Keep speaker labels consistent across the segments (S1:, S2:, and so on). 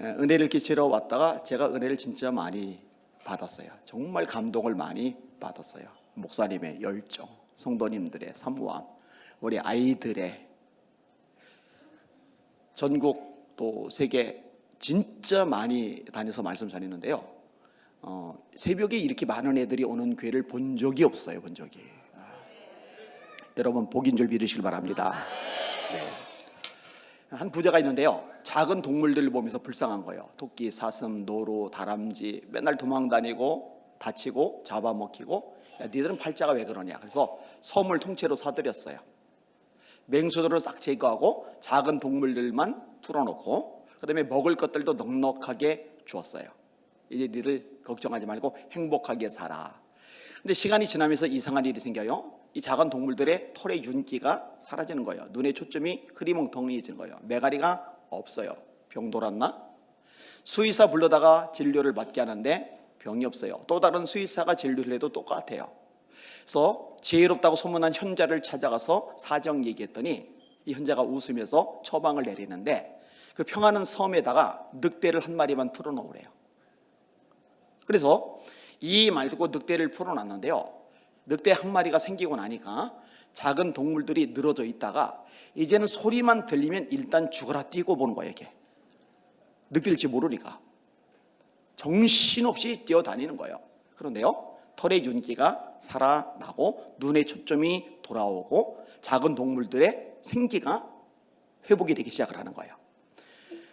S1: 은혜를 끼치러 왔다가 제가 은혜를 진짜 많이 받았어요. 정말 감동을 많이 받았어요. 목사님의 열정, 성도님들의 사모함, 우리 아이들의 전국 또 세계 진짜 많이 다녀서 말씀 전했는데요. 새벽에 이렇게 많은 애들이 오는 교회를 본 적이 없어요. 본 적이. 여러분 복인 줄 믿으시길 바랍니다. 네. 한 부자가 있는데요. 작은 동물들을 보면서 불쌍한 거예요. 토끼, 사슴, 노루, 다람쥐 맨날 도망다니고 다치고 잡아먹히고, 야, 니들은 팔자가 왜 그러냐. 그래서 섬을 통째로 사들였어요. 맹수들을 싹 제거하고 작은 동물들만 풀어놓고 그 다음에 먹을 것들도 넉넉하게 주었어요. 이제 니들 걱정하지 말고 행복하게 살아. 근데 시간이 지나면서 이상한 일이 생겨요. 이 작은 동물들의 털의 윤기가 사라지는 거예요. 눈의 초점이 흐리멍텅해지는 거예요. 매가리가 없어요. 병 돌았나? 수의사 불러다가 진료를 받게 하는데 병이 없어요. 또 다른 수의사가 진료를 해도 똑같아요. 그래서 지혜롭다고 소문난 현자를 찾아가서 사정 얘기했더니 이 현자가 웃으면서 처방을 내리는데 그 평안한 섬에다가 늑대를 한 마리만 풀어놓으래요. 그래서 이 말 듣고 늑대를 풀어놨는데요. 늑대 한 마리가 생기고 나니까 작은 동물들이 늘어져 있다가 이제는 소리만 들리면 일단 죽어라 뛰고 보는 거예요. 이게 늑대일지 모르니까 정신없이 뛰어다니는 거예요. 그런데요, 털의 윤기가 살아나고 눈의 초점이 돌아오고 작은 동물들의 생기가 회복이 되기 시작을 하는 거예요.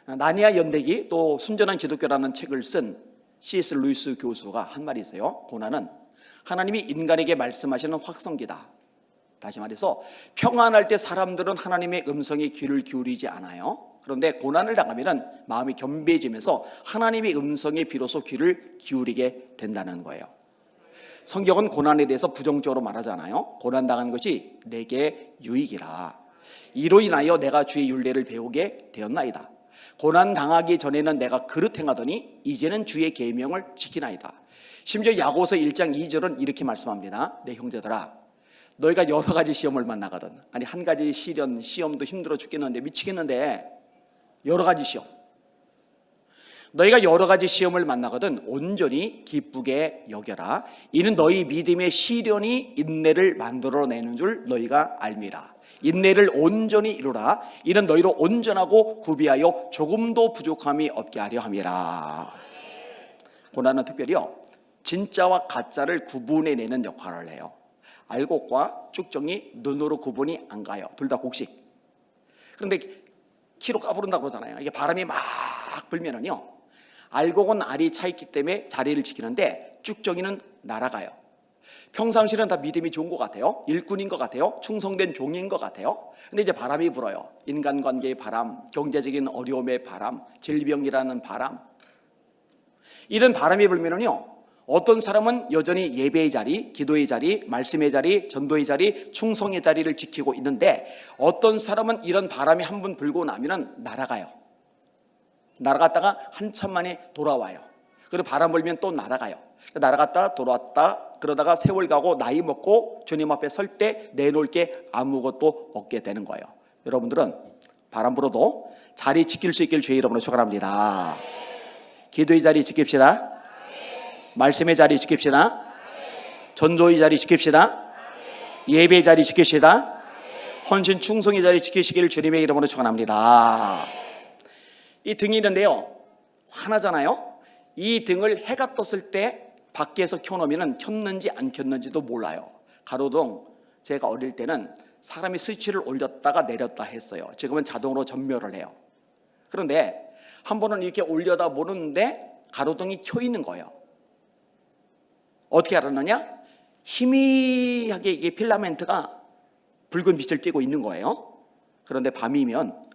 S1: 나니아 연대기 또 순전한 기독교라는 책을 쓴 C.S. 루이스 교수가 한 말이 있어요. 고난은 하나님이 인간에게 말씀하시는 확성기다. 다시 말해서 평안할 때 사람들은 하나님의 음성에 귀를 기울이지 않아요. 그런데 고난을 당하면 마음이 겸비해지면서 하나님의 음성에 비로소 귀를 기울이게 된다는 거예요. 성경은 고난에 대해서 부정적으로 말하잖아요. 고난당한 것이 내게 유익이라. 이로 인하여 내가 주의 율례를 배우게 되었나이다. 고난 당하기 전에는 내가 그릇 행하더니 이제는 주의 계명을 지키나이다. 심지어 야고보서 1장 2절은 이렇게 말씀합니다. 내 형제들아, 너희가 여러 가지 시험을 만나거든. 아니 한 가지 시험도 힘들어 죽겠는데 미치겠는데 여러 가지 시험. 너희가 여러 가지 시험을 만나거든 온전히 기쁘게 여겨라. 이는 너희 믿음의 시련이 인내를 만들어내는 줄 너희가 알미라. 인내를 온전히 이루라. 이는 너희로 온전하고 구비하여 조금도 부족함이 없게 하려 함이라. 고난은 특별히요, 진짜와 가짜를 구분해내는 역할을 해요. 알곡과 쭉정이 눈으로 구분이 안 가요. 둘 다 곡식. 그런데 키로 까부른다고 그러잖아요. 이게 바람이 막 불면은요, 알곡은 알이 차 있기 때문에 자리를 지키는데 쭉정이는 날아가요. 평상시는 다 믿음이 좋은 것 같아요. 일꾼인 것 같아요. 충성된 종인 것 같아요. 근데 이제 바람이 불어요. 인간관계의 바람, 경제적인 어려움의 바람, 질병이라는 바람. 이런 바람이 불면은요, 어떤 사람은 여전히 예배의 자리, 기도의 자리, 말씀의 자리, 전도의 자리, 충성의 자리를 지키고 있는데 어떤 사람은 이런 바람이 한 번 불고 나면은 날아가요. 날아갔다가 한참 만에 돌아와요. 그리고 바람 불면 또 날아가요. 날아갔다 돌아왔다 그러다가 세월 가고 나이 먹고 주님 앞에 설 때 내놓을 게 아무것도 없게 되는 거예요. 여러분들은 바람 불어도 자리 지킬 수 있길 주의 이름으로 축원합니다. 기도의 자리 지킵시다. 말씀의 자리 지킵시다. 전도의 자리 지킵시다. 예배의 자리 지킵시다. 헌신 충성의 자리 지키시길 주님의 이름으로 축원합니다. 이 등이 있는데요, 하나잖아요. 이 등을 해가 떴을 때 밖에서 켜놓으면 켰는지 안 켰는지도 몰라요. 가로등, 제가 어릴 때는 사람이 스위치를 올렸다가 내렸다 했어요. 지금은 자동으로 전멸을 해요. 그런데 한 번은 이렇게 올려다 보는데 가로등이 켜 있는 거예요. 어떻게 알았느냐? 희미하게 이게 필라멘트가 붉은 빛을 띠고 있는 거예요. 그런데 밤이면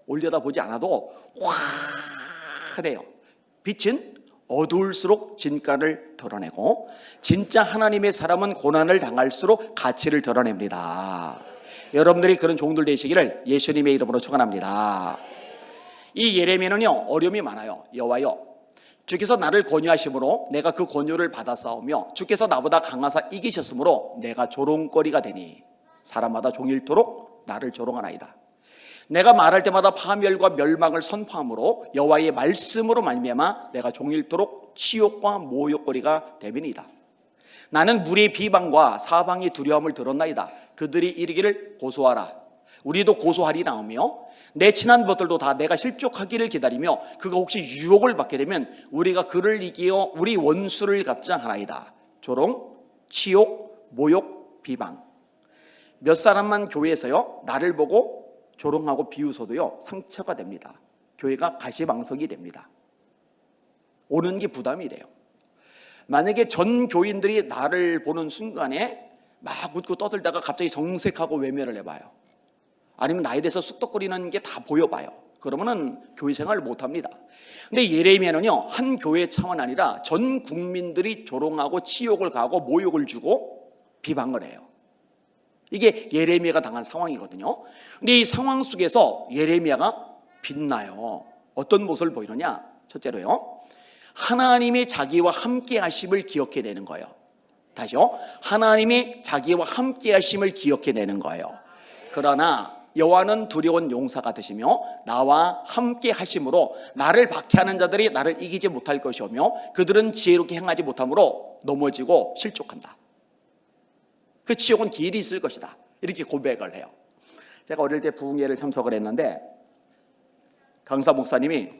S1: 올려다 보지 않아도 화해요. 빛은 어두울수록 진가를 드러내고 진짜 하나님의 사람은 고난을 당할수록 가치를 드러냅니다. 여러분들이 그런 종들 되시기를 예수님의 이름으로 축원합니다. 이 예레미야는요, 어려움이 많아요. 여호와여, 주께서 나를 권유하심으로 내가 그 권유를 받아 싸우며 주께서 나보다 강하사 이기셨으므로 내가 조롱거리가 되니 사람마다 종일토록 나를 조롱하나이다. 내가 말할 때마다 파멸과 멸망을 선포함으로 여호와의 말씀으로 말미암아 내가 종일토록 치욕과 모욕거리가 되리이다. 나는 무리의 비방과 사방의 두려움을 들었나이다. 그들이 이르기를 고소하라. 우리도 고소하리라며 내 친한 벗들도 다 내가 실족하기를 기다리며 그가 혹시 유혹을 받게 되면 우리가 그를 이기어 우리 원수를 갚자 하나이다. 조롱, 치욕, 모욕, 비방. 몇 사람만 교회에서요 나를 보고 조롱하고 비웃어도요 상처가 됩니다. 교회가 가시방석이 됩니다. 오는 게 부담이 돼요. 만약에 전 교인들이 나를 보는 순간에 막 웃고 떠들다가 갑자기 정색하고 외면을 해봐요. 아니면 나에 대해서 쑥덕거리는 게 다 보여봐요. 그러면은 교회 생활을 못합니다. 근데 예레미야는요 한 교회 차원 아니라 전 국민들이 조롱하고 치욕을 가하고 모욕을 주고 비방을 해요. 이게 예레미야가 당한 상황이거든요. 근데 이 상황 속에서 예레미야가 빛나요. 어떤 모습을 보이느냐? 첫째로요, 하나님이 자기와 함께 하심을 기억해내는 거예요. 다시요, 하나님이 자기와 함께 하심을 기억해내는 거예요. 그러나 여호와는 두려운 용사가 되시며 나와 함께 하심으로 나를 박해하는 자들이 나를 이기지 못할 것이오며 그들은 지혜롭게 행하지 못함으로 넘어지고 실족한다. 그 치욕은 길이 있을 것이다. 이렇게 고백을 해요. 제가 어릴 때 부흥회를 참석을 했는데 강사 목사님이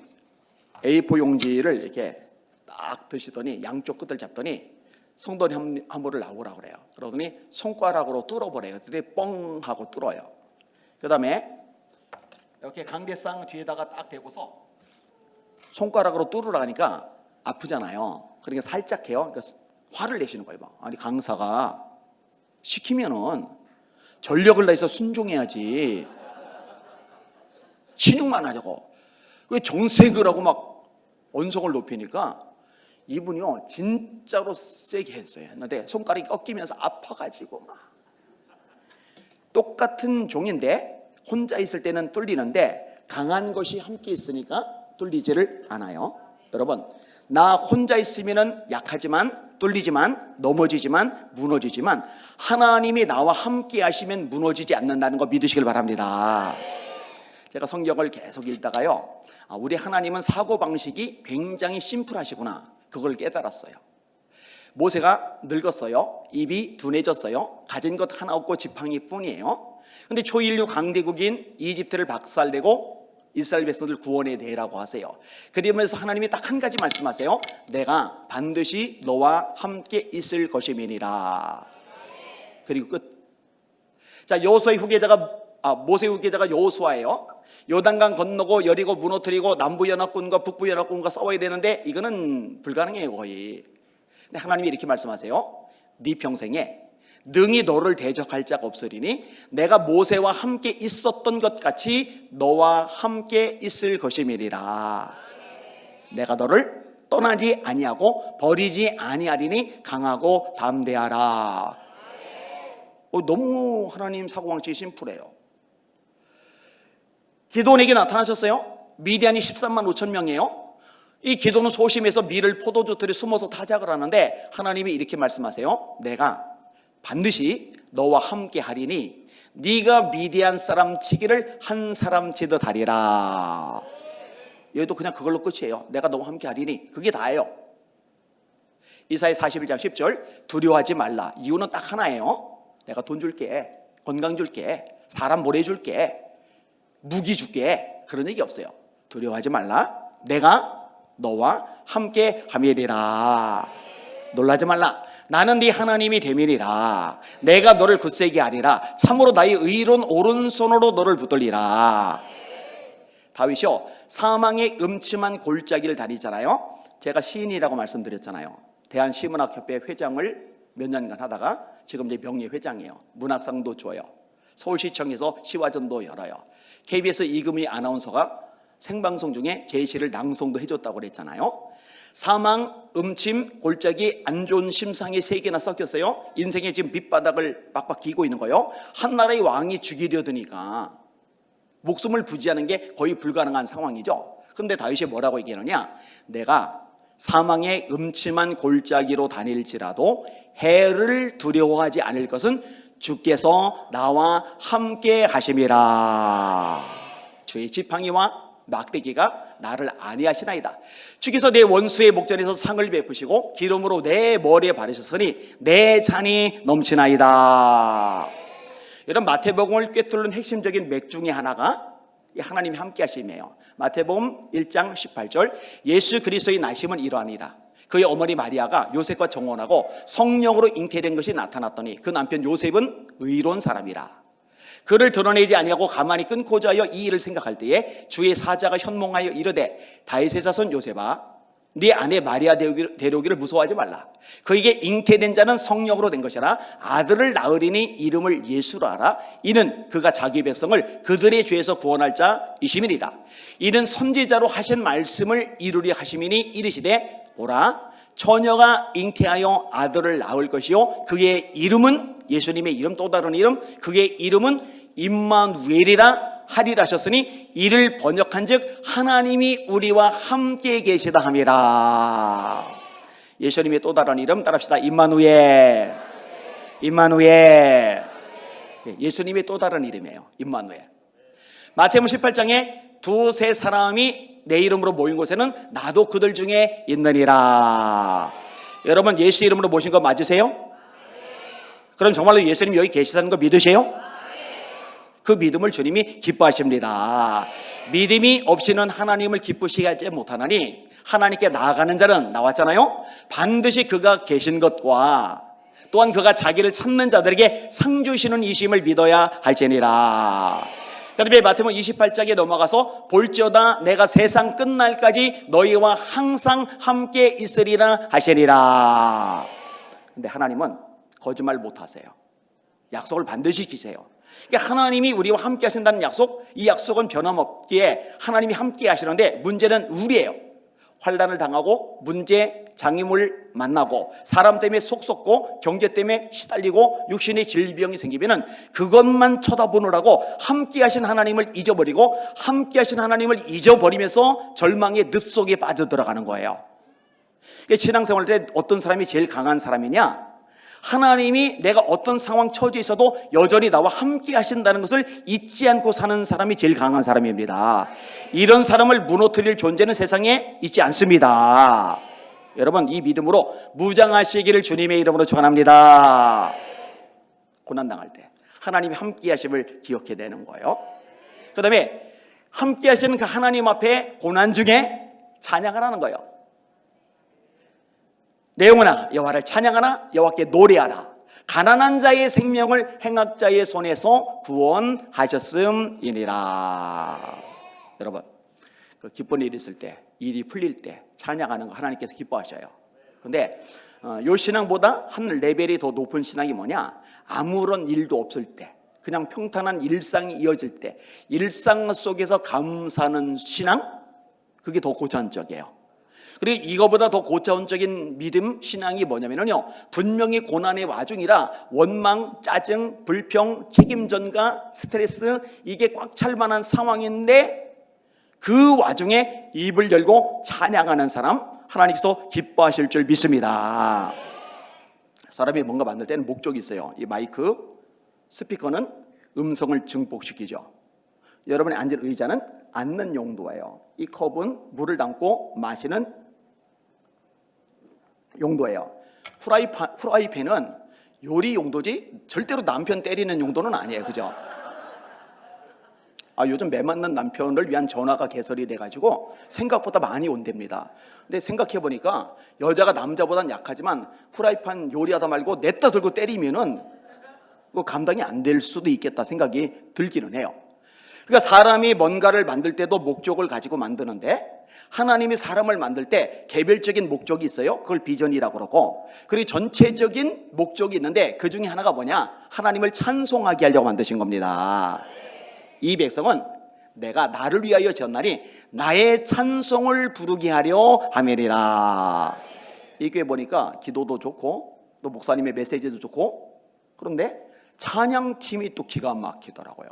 S1: A4 용지를 이렇게 딱 드시더니 양쪽 끝을 잡더니 성도 한 분을 나오라고 그래요. 그러더니 손가락으로 뚫어버려요. 그랬더니 뻥 하고 뚫어요. 그 다음에 이렇게 강대상 뒤에다가 딱 대고서 손가락으로 뚫으라 하니까 아프잖아요. 그러니까 살짝 해요. 그러니까 화를 내시는 거예요. 아니 강사가 시키면은 전력을 다해서 순종해야지 신용만 하자고 왜 정색을 하고 막 언성을 높이니까 이분이요 진짜로 세게 했어요. 했는데 손가락이 꺾이면서 아파가지고 막 똑같은 종인데 혼자 있을 때는 뚫리는데 강한 것이 함께 있으니까 뚫리지를 않아요. 여러분, 나 혼자 있으면은 약하지만 뚫리지만 넘어지지만 무너지지만 하나님이 나와 함께 하시면 무너지지 않는다는 거 믿으시길 바랍니다. 제가 성경을 계속 읽다가요 우리 하나님은 사고방식이 굉장히 심플하시구나 그걸 깨달았어요. 모세가 늙었어요. 입이 둔해졌어요. 가진 것 하나 없고 지팡이 뿐이에요. 근데 초인류 강대국인 이집트를 박살내고 이스라엘 백성들 구원해 내라고 하세요. 그러면서 하나님이 딱 한 가지 말씀하세요. 내가 반드시 너와 함께 있을 것임이니라. 그리고 끝. 자, 여호수아의 후계자가 모세의 후계자가 여호수아예요. 요단강 건너고 여리고 무너뜨리고 남부연합군과 북부연합군과 싸워야 되는데 이거는 불가능해요 거의. 근데 하나님이 이렇게 말씀하세요. 네 평생에 능히 너를 대적할 자가 없으리니 내가 모세와 함께 있었던 것 같이 너와 함께 있을 것임이리라. 내가 너를 떠나지 아니하고 버리지 아니하리니 강하고 담대하라. 너무 하나님 사고방식이 심플해요. 기드온에게 나타나셨어요. 미디안이 13만 5천 명이에요. 이 기드온은 소심해서 밀을 포도주들이 숨어서 타작을 하는데 하나님이 이렇게 말씀하세요. 내가 반드시 너와 함께 하리니 네가 미디안 사람 치기를 한 사람 치듯 하리라. 여기도 그냥 그걸로 끝이에요. 내가 너와 함께 하리니 그게 다예요. 이사야 41장 10절 두려워하지 말라. 이유는 딱 하나예요. 내가 돈 줄게, 건강 줄게, 사람 보내줄게, 무기 줄게. 그런 얘기 없어요. 두려워하지 말라. 내가 너와 함께 함이리라. 놀라지 말라. 나는 네 하나님이 됨이니라. 내가 너를 굳세게 하리라. 참으로 나의 의로운 오른손으로 너를 붙들리라. 다윗이요 사망의 음침한 골짜기를 다니잖아요. 제가 시인이라고 말씀드렸잖아요. 대한시문학협회 회장을 몇 년간 하다가 지금 이제 명예회장이에요. 문학상도 줘요. 서울시청에서 시화전도 열어요. KBS 이금희 아나운서가 생방송 중에 제 시를 낭송도 해줬다고 그랬잖아요. 사망, 음침, 골짜기, 안 좋은 심상이 세 개나 섞였어요. 인생의 지금 밑바닥을 빡빡 기고 있는 거예요. 한 나라의 왕이 죽이려 드니까 목숨을 부지하는 게 거의 불가능한 상황이죠. 그런데 다윗이 뭐라고 얘기하느냐? 내가 사망의 음침한 골짜기로 다닐지라도 해를 두려워하지 않을 것은 주께서 나와 함께 하심이라. 주의 지팡이와 막대기가 나를 안위하시나이다. 주께서 내 원수의 목전에서 상을 베푸시고 기름으로 내 머리에 바르셨으니 내 잔이 넘치나이다. 이런 마태복음을 꿰뚫는 핵심적인 맥 중에 하나가 하나님이 함께 하심이에요. 마태복음 1장 18절 예수 그리스도의 나심은 이러하니이다. 그의 어머니 마리아가 요셉과 정혼하고 성령으로 잉태된 것이 나타났더니 그 남편 요셉은 의로운 사람이라. 그를 드러내지 아니하고 가만히 끊고자 하여 이 일을 생각할 때에 주의 사자가 현몽하여 이르되 다윗의 자손 요셉아 네 아내 마리아 데려오기를 무서워하지 말라. 그에게 잉태된 자는 성령으로 된 것이라. 아들을 낳으리니 이름을 예수로 하라. 이는 그가 자기 백성을 그들의 죄에서 구원할 자이심이니라. 이는 선지자로 하신 말씀을 이루리 하심이니 이르시되 보라 처녀가 잉태하여 아들을 낳을 것이요 그의 이름은 예수님의 이름 또 다른 이름 그의 이름은 임마누엘이라 하리라 하셨으니 이를 번역한즉 하나님이 우리와 함께 계시다 함이라. 예수님의 또 다른 이름 따라합시다. 임마누엘. 임마누엘. 예수님의 또 다른 이름이에요. 임마누엘. 마태복음 18장에 두세 사람이 내 이름으로 모인 곳에는 나도 그들 중에 있느니라. 여러분 예수 이름으로 모신 거 맞으세요? 그럼 정말로 예수님 여기 계시다는 거 믿으세요? 그 믿음을 주님이 기뻐하십니다. 믿음이 없이는 하나님을 기쁘시게 하지 못하나니 하나님께 나아가는 자는 나왔잖아요. 반드시 그가 계신 것과 또한 그가 자기를 찾는 자들에게 상 주시는 이심을 믿어야 할지니라. 그다음에 마태복음 28장에 넘어가서 볼지어다 내가 세상 끝날까지 너희와 항상 함께 있으리라 하시니라. 근데 하나님은 거짓말 못하세요. 약속을 반드시 지키세요. 그러니까 하나님이 우리와 함께 하신다는 약속, 이 약속은 변함없기에 하나님이 함께 하시는데 문제는 우리예요. 환난을 당하고 문제, 장애물 만나고 사람 때문에 속 썩고 경제 때문에 시달리고 육신의 질병이 생기면은 그것만 쳐다보느라고 함께 하신 하나님을 잊어버리고 함께 하신 하나님을 잊어버리면서 절망의 늪 속에 빠져들어가는 거예요. 그러니까 신앙생활 때 어떤 사람이 제일 강한 사람이냐? 하나님이 내가 어떤 상황 처지에 있어도 여전히 나와 함께 하신다는 것을 잊지 않고 사는 사람이 제일 강한 사람입니다. 이런 사람을 무너뜨릴 존재는 세상에 있지 않습니다. 여러분 이 믿음으로 무장하시기를 주님의 이름으로 축원합니다. 고난당할 때 하나님이 함께 하심을 기억해야 되는 거예요. 그 다음에 함께 하시는 그 하나님 앞에 고난 중에 찬양을 하는 거예요. 내 영혼아 여호와를 찬양하라. 여호와께 노래하라. 가난한 자의 생명을 행악자의 손에서 구원하셨음이니라. 여러분 그 기쁜 일이 있을 때 일이 풀릴 때 찬양하는 거 하나님께서 기뻐하셔요. 그런데 요 신앙보다 한 레벨이 더 높은 신앙이 뭐냐? 아무런 일도 없을 때 그냥 평탄한 일상이 이어질 때 일상 속에서 감사하는 신앙, 그게 더 고차원적이에요. 그리고 이거보다 더 고차원적인 믿음, 신앙이 뭐냐면요, 분명히 고난의 와중이라 원망, 짜증, 불평, 책임전가, 스트레스, 이게 꽉 찰 만한 상황인데 그 와중에 입을 열고 찬양하는 사람, 하나님께서 기뻐하실 줄 믿습니다. 사람이 뭔가 만들 때는 목적이 있어요. 이 마이크, 스피커는 음성을 증폭시키죠. 여러분이 앉은 의자는 앉는 용도예요. 이 컵은 물을 담고 마시는 용도예요. 프라이팬은 요리 용도지 절대로 남편 때리는 용도는 아니에요. 그죠? 요즘 매 맞는 남편을 위한 전화가 개설이 돼가지고 생각보다 많이 온답니다. 근데 생각해보니까 여자가 남자보다는 약하지만 프라이팬 요리하다 말고 냈다 들고 때리면은 그거 감당이 안 될 수도 있겠다 생각이 들기는 해요. 그러니까 사람이 뭔가를 만들 때도 목적을 가지고 만드는데 하나님이 사람을 만들 때 개별적인 목적이 있어요. 그걸 비전이라고 그러고, 그리고 전체적인 목적이 있는데 그 중에 하나가 뭐냐? 하나님을 찬송하게 하려고 만드신 겁니다. 이 백성은 내가 나를 위하여 지었나니 나의 찬송을 부르게 하려 함이리라. 이 교회 보니까 기도도 좋고 또 목사님의 메시지도 좋고, 그런데 찬양팀이 또 기가 막히더라고요.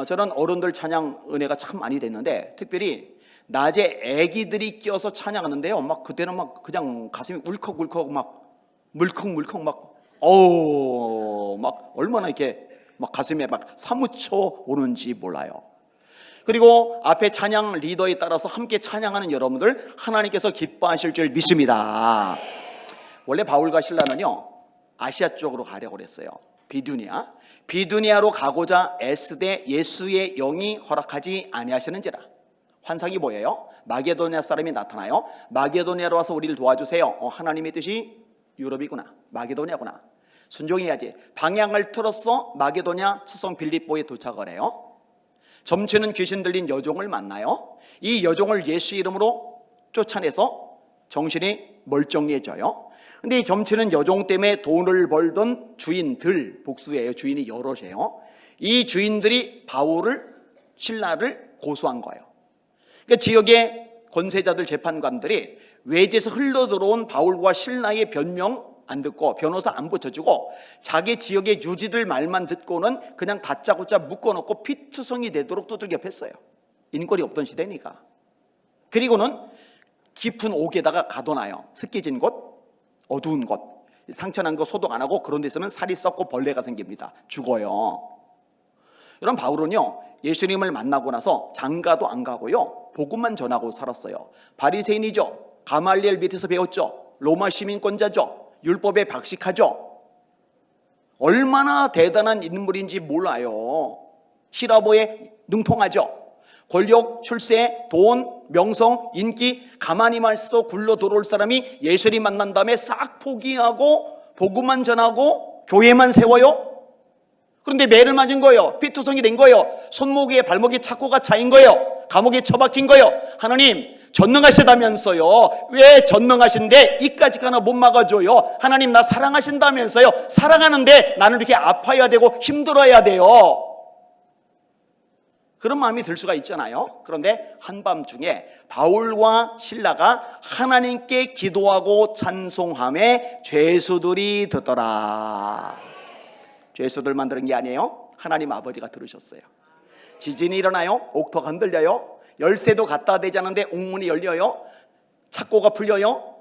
S1: 저는 어른들 찬양 은혜가 참 많이 됐는데 특별히 낮에 애기들이 껴서 찬양하는데요, 막 그때는 막 그냥 가슴이 울컥울컥 막 물컥물컥 막 막 얼마나 이렇게 막 가슴에 막 사무쳐 오는지 몰라요. 그리고 앞에 찬양 리더에 따라서 함께 찬양하는 여러분들 하나님께서 기뻐하실 줄 믿습니다. 원래 바울과 실라는요 아시아 쪽으로 가려고 그랬어요. 비두니아로 가고자 애쓰되 예수의 영이 허락하지 아니하시는지라. 환상이 뭐예요? 마게도니아 사람이 나타나요. 마게도니아로 와서 우리를 도와주세요. 하나님의 뜻이 유럽이구나, 마게도니아구나, 순종해야지. 방향을 틀어서 마게도니아 수성 빌립보에 도착을 해요. 점치는 귀신 들린 여종을 만나요. 이 여종을 예수 이름으로 쫓아내서 정신이 멀쩡해져요. 근데 이 점치는 여종 때문에 돈을 벌던 주인들, 복수예요. 주인이 여럿이에요. 이 주인들이 바울을, 신라를 고소한 거예요. 그러니까 지역의 권세자들, 재판관들이 외지에서 흘러들어온 바울과 신라의 변명 안 듣고 변호사 안 붙여주고 자기 지역의 유지들 말만 듣고는 그냥 다짜고짜 묶어놓고 피투성이 되도록 두들겨 팼어요. 인권이 없던 시대니까. 그리고는 깊은 옥에다가 가둬놔요. 습기진 곳, 어두운 곳, 상처난 거 소독 안 하고 그런 데 있으면 살이 썩고 벌레가 생깁니다. 죽어요. 여러분, 바울은요 예수님을 만나고 나서 장가도 안 가고요 복음만 전하고 살았어요. 바리새인이죠. 가말리엘 밑에서 배웠죠. 로마 시민권자죠. 율법에 박식하죠. 얼마나 대단한 인물인지 몰라요. 히라보에 능통하죠. 권력, 출세, 돈, 명성, 인기 가만히만 있어 굴러 들어올 사람이 예수님 만난 다음에 싹 포기하고 복음만 전하고 교회만 세워요. 그런데 매를 맞은 거예요. 피투성이 된 거예요. 손목에 발목에 착고가 차인 거예요. 감옥에 처박힌 거예요. 하나님 전능하시다면서요. 왜 전능하신데 이까지 가나 못 막아줘요? 하나님 나 사랑하신다면서요. 사랑하는데 나는 이렇게 아파야 되고 힘들어야 돼요. 그런 마음이 들 수가 있잖아요. 그런데 한밤중에 바울과 실라가 하나님께 기도하고 찬송함에 죄수들이 듣더라. 죄수들만 들은 게 아니에요. 하나님 아버지가 들으셨어요. 지진이 일어나요. 옥토가 흔들려요. 열쇠도 갖다 대지 않는데 옥문이 열려요. 착고가 풀려요.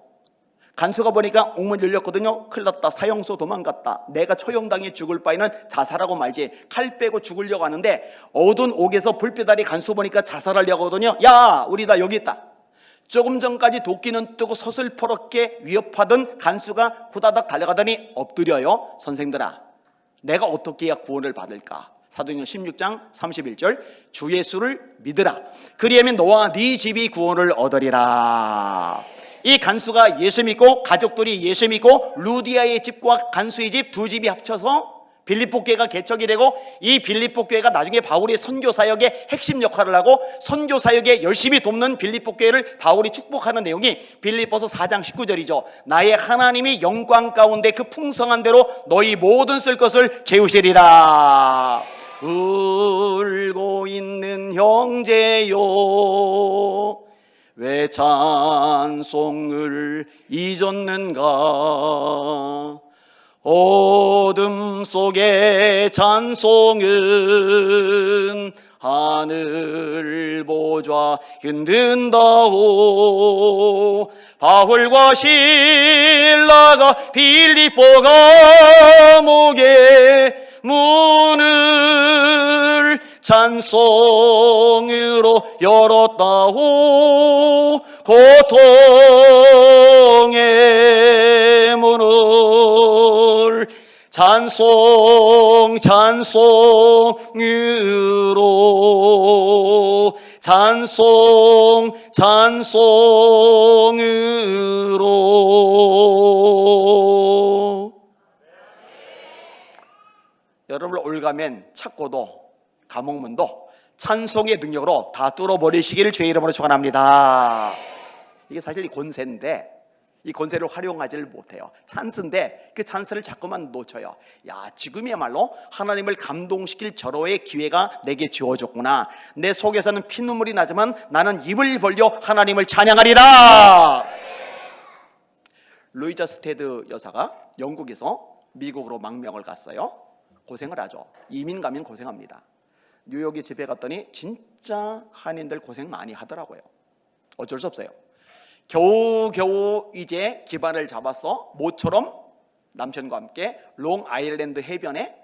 S1: 간수가 보니까 옥문 열렸거든요. 큰일 났다. 사형소 도망갔다. 내가 처형당해 죽을 바에는 자살하고 말지. 칼 빼고 죽으려고 하는데 어두운 옥에서 불빛 아래 간수 보니까 자살하려고 하거든요. 야, 우리 다 여기 있다. 조금 전까지 도끼는 뜨고 서슬퍼렇게 위협하던 간수가 후다닥 달려가더니 엎드려요. 선생들아, 내가 어떻게 해야 구원을 받을까? 사도행전 16장 31절 주 예수를 믿으라. 그리하면 너와 네 집이 구원을 얻으리라. 이 간수가 예수 믿고 가족들이 예수 믿고 루디아의 집과 간수의 집 두 집이 합쳐서 빌립보 교회가 개척이 되고 이 빌립보 교회가 나중에 바울의 선교 사역의 핵심 역할을 하고 선교 사역에 열심히 돕는 빌립보 교회를 바울이 축복하는 내용이 빌립보서 4장 19절이죠. 나의 하나님이 영광 가운데 그 풍성한 대로 너희 모든 쓸 것을 채우시리라. 울고 있는 형제요 왜 찬송을 잊었는가. 어둠 속에 찬송은 하늘 보좌 흔든다오. 바울과 실라가 빌립보 감옥에 문을 찬송으로 열었다오. 고통의 문을 찬송으로 여러분을 올가면 착고도 감옥문도 찬송의 능력으로 다 뚫어버리시기를 주의 이름으로 축원합니다. 이게 사실 권세인데 이 권세를 활용하지를 못해요. 찬스인데 그 찬스를 자꾸만 놓쳐요. 야, 지금이야말로 하나님을 감동시킬 절호의 기회가 내게 주어졌구나. 내 속에서는 피눈물이 나지만 나는 입을 벌려 하나님을 찬양하리라. 루이자 스테드 여사가 영국에서 미국으로 망명을 갔어요. 고생을 하죠. 이민 가면 고생합니다. 뉴욕에 집에 갔더니 진짜 한인들 고생 많이 하더라고요. 어쩔 수 없어요. 겨우겨우 이제 기반을 잡아서 모처럼 남편과 함께 롱아일랜드 해변에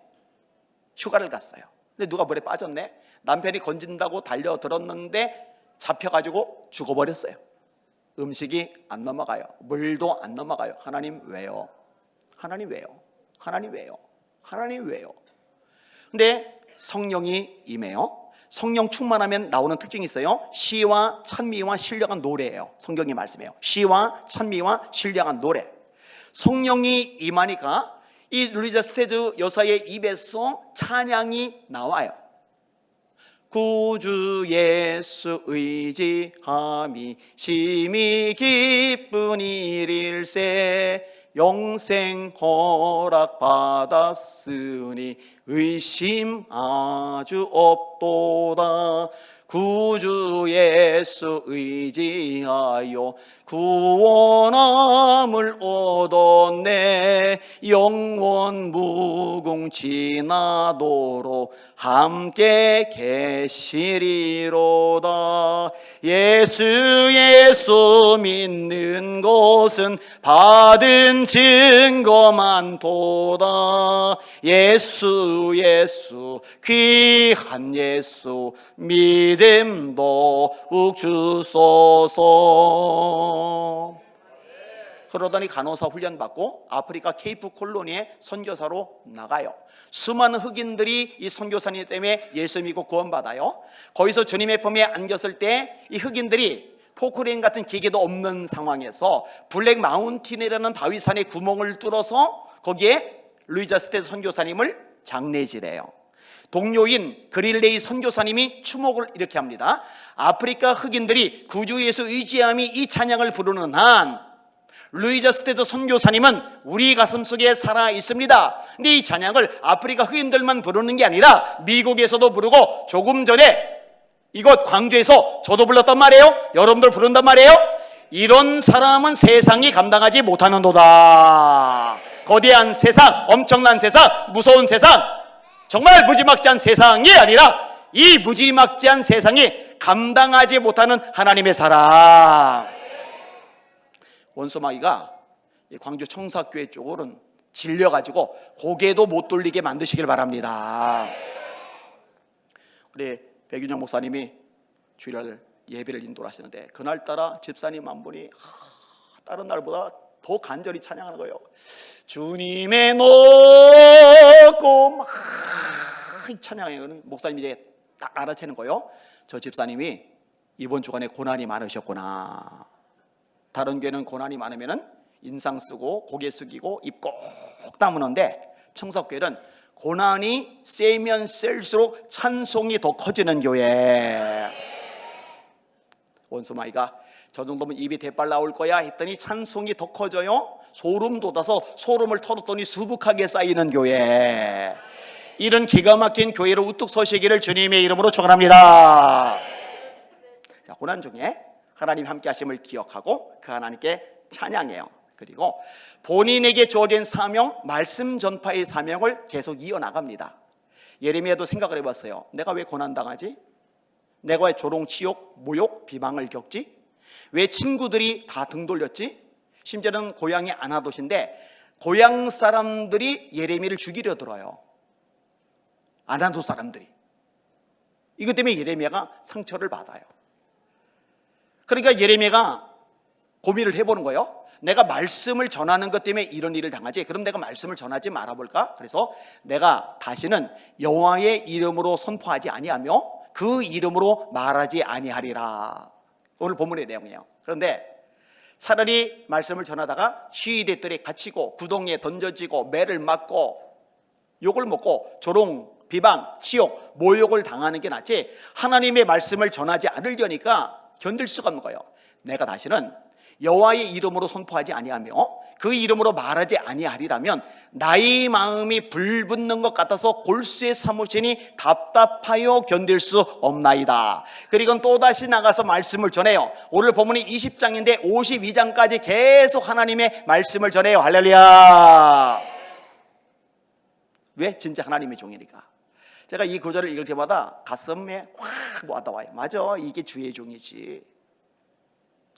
S1: 휴가를 갔어요. 근데 누가 물에 빠졌네. 남편이 건진다고 달려들었는데 잡혀가지고 죽어버렸어요. 음식이 안 넘어가요. 물도 안 넘어가요. 하나님 왜요? 하나님 왜요? 하나님 왜요? 하나님 왜요? 근데 성령이 임해요. 성령 충만하면 나오는 특징이 있어요. 시와 찬미와 신령한 노래예요. 성경이 말씀해요. 시와 찬미와 신령한 노래. 성령이 임하니까 이 루이자 스테즈 여사의 입에서 찬양이 나와요. 구주 예수 의지함이 심히 기쁜 일일세 영생 허락 받았으니 의심 아주 없도다. 구주 예수 의지하여 구원함을 얻었네. 영원 무궁지나도록 함께 계시리로다. 예수 믿는 것은 받은 증거만 도다. 예수 귀한 예수 믿음 더욱 주소서. 그러더니 간호사 훈련 받고 아프리카 케이프 콜로니에 선교사로 나가요. 수많은 흑인들이 이 선교사님 때문에 예수 믿고 구원받아요. 거기서 주님의 품에 안겼을 때 이 흑인들이 포크레인 같은 기계도 없는 상황에서 블랙 마운틴이라는 바위산에 구멍을 뚫어서 거기에 루이자 스테즈 선교사님을 장례지래요. 동료인 그릴레이 선교사님이 추목을 이렇게 합니다. 아프리카 흑인들이 구주 예수 의지함이 이 찬양을 부르는 한 루이자 스테즈 선교사님은 우리 가슴속에 살아 있습니다. 근데 이 찬양을 아프리카 흑인들만 부르는 게 아니라 미국에서도 부르고 조금 전에 이곳 광주에서 저도 불렀단 말이에요. 여러분들 부른단 말이에요. 이런 사람은 세상이 감당하지 못하는도다. 거대한 세상, 엄청난 세상, 무서운 세상, 정말 무지막지한 세상이 아니라 이 무지막지한 세상이 감당하지 못하는 하나님의 사랑. 원소마귀가 광주 청사교회 쪽으로는 질려가지고 고개도 못 돌리게 만드시길 바랍니다. 우리 백윤영 목사님이 주일날 예배를 인도하시는데 그날따라 집사님 한 분이 다른 날보다 더 간절히 찬양하는 거예요. 주님의 높고 막 찬양해요. 목사님이 이제 딱 알아채는 거예요. 저 집사님이 이번 주간에 고난이 많으셨구나. 다른 교회는 고난이 많으면 인상 쓰고 고개 숙이고 입 꼭 다무는데 청석교회는 고난이 세면 셀수록 찬송이 더 커지는 교회. 원소마이가 저 정도면 입이 대빨 나올 거야 했더니 찬송이 더 커져요. 소름 돋아서 소름을 털었더니 수북하게 쌓이는 교회. 이런 기가 막힌 교회로 우뚝 서시기를 주님의 이름으로 축원합니다. 자, 고난 중에 하나님 함께 하심을 기억하고 그 하나님께 찬양해요. 그리고 본인에게 주어진 사명, 말씀 전파의 사명을 계속 이어나갑니다. 예레미야도 생각을 해봤어요. 내가 왜 고난당하지? 내가 왜 조롱, 치욕, 모욕, 비방을 겪지? 왜 친구들이 다 등 돌렸지? 심지어는 고향이 아나돗인데 고향 사람들이 예레미야를 죽이려 들어요. 아나돗 사람들이. 이것 때문에 예레미야가 상처를 받아요. 그러니까 예레미야가 고민을 해보는 거예요. 내가 말씀을 전하는 것 때문에 이런 일을 당하지. 그럼 내가 말씀을 전하지 말아볼까? 그래서 내가 다시는 여호와의 이름으로 선포하지 아니하며 그 이름으로 말하지 아니하리라. 오늘 본문의 내용이에요. 그런데 차라리 말씀을 전하다가 시위대들에 갇히고 구덩이에 던져지고 매를 맞고 욕을 먹고 조롱, 비방, 치욕, 모욕을 당하는 게 낫지 하나님의 말씀을 전하지 않으려니까 견딜 수가 없는 거예요. 내가 다시는 여호와의 이름으로 선포하지 아니하며 그 이름으로 말하지 아니하리라면 나의 마음이 불붙는 것 같아서 골수에 사무치니 답답하여 견딜 수 없나이다. 그리고 또다시 나가서 말씀을 전해요. 오늘 본문이 20장인데 52장까지 계속 하나님의 말씀을 전해요. 할렐루야. 왜? 진짜 하나님의 종이니까. 제가 이 구절을 읽을 때마다 가슴에 확 와닿아요. 맞아, 이게 주의 종이지.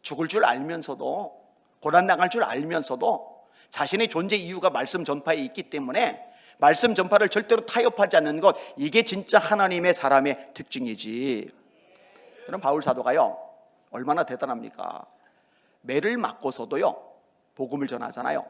S1: 죽을 줄 알면서도 고난당할 줄 알면서도 자신의 존재 이유가 말씀 전파에 있기 때문에 말씀 전파를 절대로 타협하지 않는 것, 이게 진짜 하나님의 사람의 특징이지. 그럼 바울 사도가요 얼마나 대단합니까? 매를 맞고서도요 복음을 전하잖아요.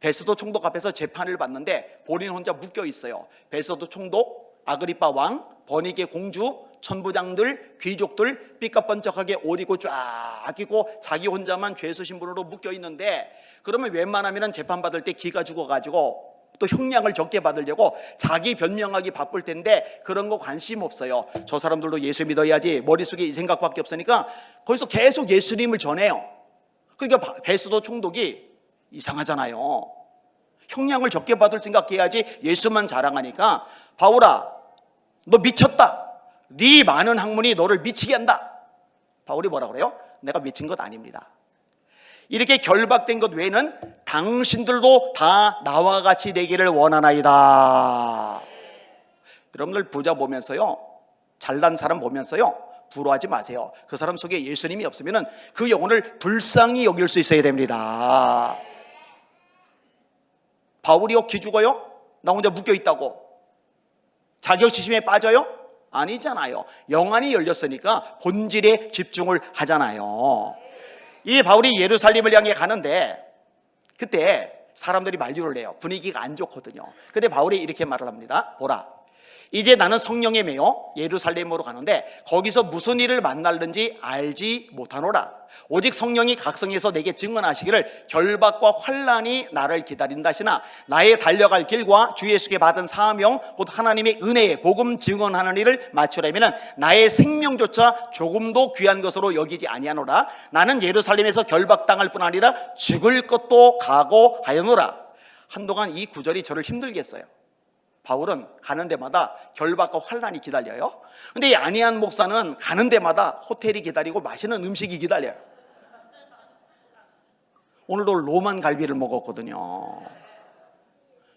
S1: 베스도 총독 앞에서 재판을 받는데 본인 혼자 묶여 있어요. 베스도 총독, 아그리빠 왕, 버니게 공주, 천부장들, 귀족들 삐까뻔쩍하게 옷 입고 쫙 입고 자기 혼자만 죄수 신분으로 묶여 있는데, 그러면 웬만하면 재판받을 때 기가 죽어가지고 또 형량을 적게 받으려고 자기 변명하기 바쁠 텐데 그런 거 관심 없어요. 저 사람들도 예수 믿어야지, 머릿속에 이 생각밖에 없으니까 거기서 계속 예수님을 전해요. 그러니까 베스도 총독이 이상하잖아요. 형량을 적게 받을 생각해야지 예수만 자랑하니까 바울아 너 미쳤다, 네 많은 학문이 너를 미치게 한다. 바울이 뭐라 그래요? 내가 미친 것 아닙니다. 이렇게 결박된 것 외에는 당신들도 다 나와 같이 되기를 원하나이다. 여러분들 부자 보면서요, 잘난 사람 보면서요 부러워하지 마세요. 그 사람 속에 예수님이 없으면 그 영혼을 불쌍히 여길 수 있어야 됩니다. 바울이요 기죽어요? 나 혼자 묶여있다고 자격지심에 빠져요? 아니잖아요. 영안이 열렸으니까 본질에 집중을 하잖아요. 이 바울이 예루살렘을 향해 가는데 그때 사람들이 만류를 해요. 분위기가 안 좋거든요. 근데 바울이 이렇게 말을 합니다. 보라, 이제 나는 성령에 매여 예루살렘으로 가는데 거기서 무슨 일을 만날는지 알지 못하노라. 오직 성령이 각성해서 내게 증언하시기를 결박과 환난이 나를 기다린다 하시나 나의 달려갈 길과 주 예수께 받은 사명 곧 하나님의 은혜에 복음 증언하는 일을 마치려면 나의 생명조차 조금도 귀한 것으로 여기지 아니하노라. 나는 예루살렘에서 결박당할 뿐 아니라 죽을 것도 각오하여노라. 한동안 이 구절이 저를 힘들게 했어요. 바울은 가는 데마다 결박과 환난이 기다려요. 근데 이 아니한 목사는 가는 데마다 호텔이 기다리고 맛있는 음식이 기다려요. 오늘도 로만 갈비를 먹었거든요.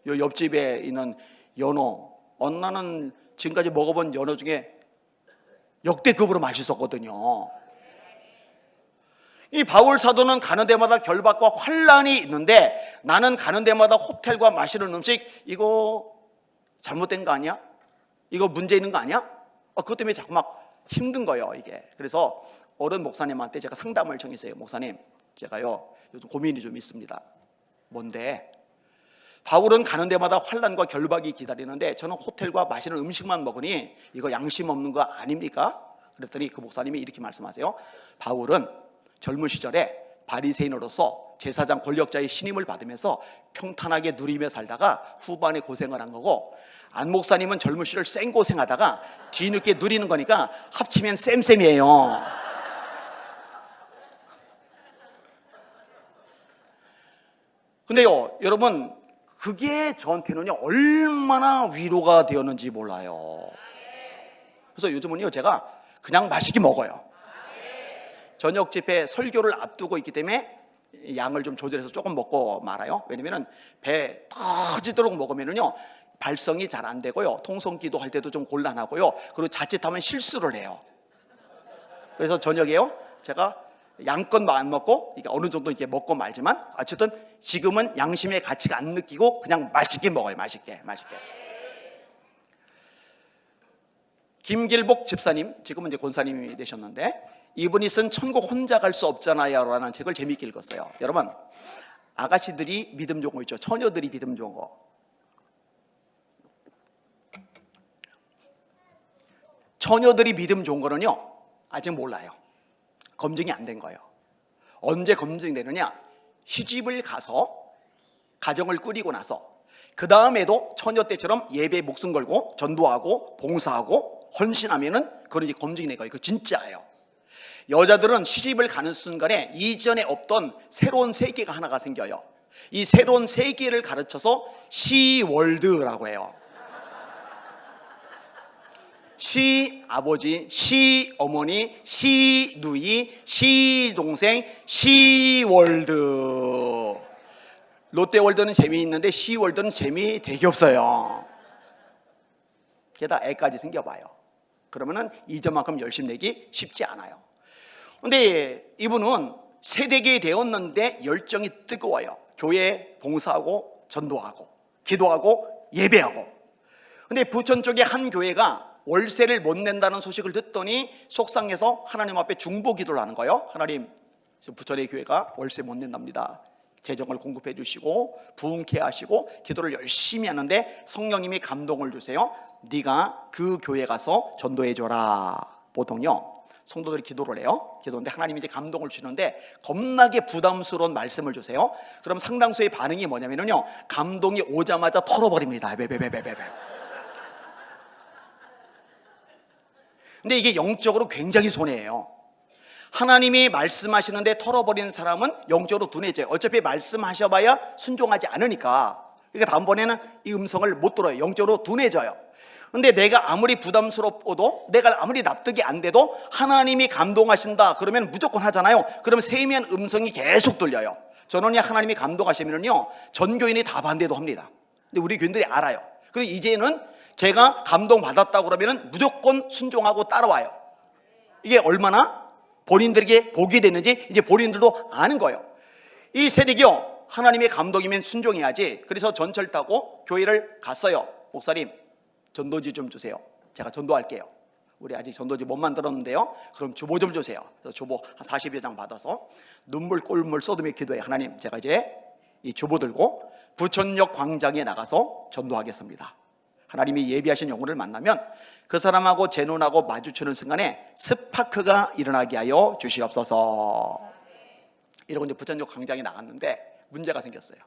S1: 요 옆집에 있는 연어, 나는 지금까지 먹어본 연어 중에 역대급으로 맛있었거든요. 이 바울 사도는 가는 데마다 결박과 환난이 있는데 나는 가는 데마다 호텔과 맛있는 음식, 이거 잘못된 거 아니야? 이거 문제 있는 거 아니야? 그것 때문에 자꾸 막 힘든 거예요 이게. 그래서 어른 목사님한테 제가 상담을 청했어요. 목사님, 제가요 요즘 고민이 좀 있습니다. 뭔데? 바울은 가는 데마다 환난과 결박이 기다리는데 저는 호텔과 맛있는 음식만 먹으니 이거 양심 없는 거 아닙니까? 그랬더니 그 목사님이 이렇게 말씀하세요. 바울은 젊은 시절에 바리새인으로서 제사장 권력자의 신임을 받으면서 평탄하게 누리며 살다가 후반에 고생을 한 거고, 안 목사님은 젊은 시절 생고생하다가 뒤늦게 누리는 거니까 합치면 쌤쌤이에요. 근데요 여러분, 그게 저한테는요 얼마나 위로가 되었는지 몰라요. 그래서 요즘은요 제가 그냥 맛있게 먹어요. 저녁 집회 설교를 앞두고 있기 때문에 양을 좀 조절해서 조금 먹고 말아요. 왜냐면 배 터지도록 먹으면요 발성이 잘 안 되고요, 통성기도 할 때도 좀 곤란하고요, 그리고 자칫하면 실수를 해요. 그래서 저녁에요 제가 양껏 안 먹고 이게 어느 정도 이렇게 먹고 말지만 어쨌든 지금은 양심의 가치가 안 느끼고 그냥 맛있게 먹어요. 맛있게. 김길복 집사님, 지금은 이제 권사님이 되셨는데 이분이 쓴 천국 혼자 갈 수 없잖아요 라는 책을 재미있게 읽었어요. 여러분, 아가씨들이 믿음 좋은 거 있죠. 처녀들이 믿음 좋은 거. 처녀들이 믿음 좋은 거는요 아직 몰라요. 검증이 안 된 거예요. 언제 검증되느냐? 시집을 가서 가정을 꾸리고 나서 그 다음에도 처녀 때처럼 예배에 목숨 걸고 전도하고 봉사하고 헌신하면은 그건 이제 검증이 된 거예요. 그거 진짜예요. 여자들은 시집을 가는 순간에 이전에 없던 새로운 세계가 하나가 생겨요. 이 새로운 세계를 가르쳐서 시월드라고 해요. 시아버지, 시어머니, 시누이, 시동생, 시월드. 롯데월드는 재미있는데 시월드는 재미 되게 없어요. 게다가 애까지 생겨봐요. 그러면은 이전만큼 열심 내기 쉽지 않아요. 근데 이분은 세대기 되었는데 열정이 뜨거워요. 교회 봉사하고 전도하고 기도하고 예배하고. 근데 부천 쪽에 한 교회가 월세를 못 낸다는 소식을 듣더니 속상해서 하나님 앞에 중보 기도를 하는 거예요. 하나님, 부천의 교회가 월세 못 낸답니다. 재정을 공급해 주시고 부흥케 하시고 기도를 열심히 하는데 성령님이 감동을 주세요. 네가 그 교회 가서 전도해 줘라. 보통요 성도들이 기도를 해요. 기도인데 하나님이 이제 감동을 주시는데 겁나게 부담스러운 말씀을 주세요. 그럼 상당수의 반응이 뭐냐면요, 감동이 오자마자 털어버립니다. 베베베베베. 근데 이게 영적으로 굉장히 손해예요. 하나님이 말씀하시는데 털어버리는 사람은 영적으로 둔해져요. 어차피 말씀하셔봐야 순종하지 않으니까. 그러니까 다음번에는 이 음성을 못 들어요. 영적으로 둔해져요. 근데 내가 아무리 부담스럽고도, 내가 아무리 납득이 안 돼도 하나님이 감동하신다 그러면 무조건 하잖아요. 그러면 세미한 음성이 계속 들려요. 저는 하나님이 감동하시면요 전교인이 다 반대도 합니다. 근데 우리 교인들이 알아요. 그리고 이제는 제가 감동받았다고 그러면 무조건 순종하고 따라와요. 이게 얼마나 본인들에게 복이 되는지 이제 본인들도 아는 거예요. 이 세대기요, 하나님의 감동이면 순종해야지. 그래서 전철 타고 교회를 갔어요. 목사님, 전도지 좀 주세요. 제가 전도할게요. 우리 아직 전도지 못 만들었는데요. 그럼 주보 좀 주세요. 그래서 주보 한 40여 장 받아서 눈물 꼴물 쏟으며 기도해요. 하나님, 제가 이제 이 주보 들고 부천역 광장에 나가서 전도하겠습니다. 하나님이 예비하신 영혼을 만나면 그 사람하고 제 눈하고 마주치는 순간에 스파크가 일어나게 하여 주시옵소서. 이러고 이제 부천역 광장에 나갔는데 문제가 생겼어요.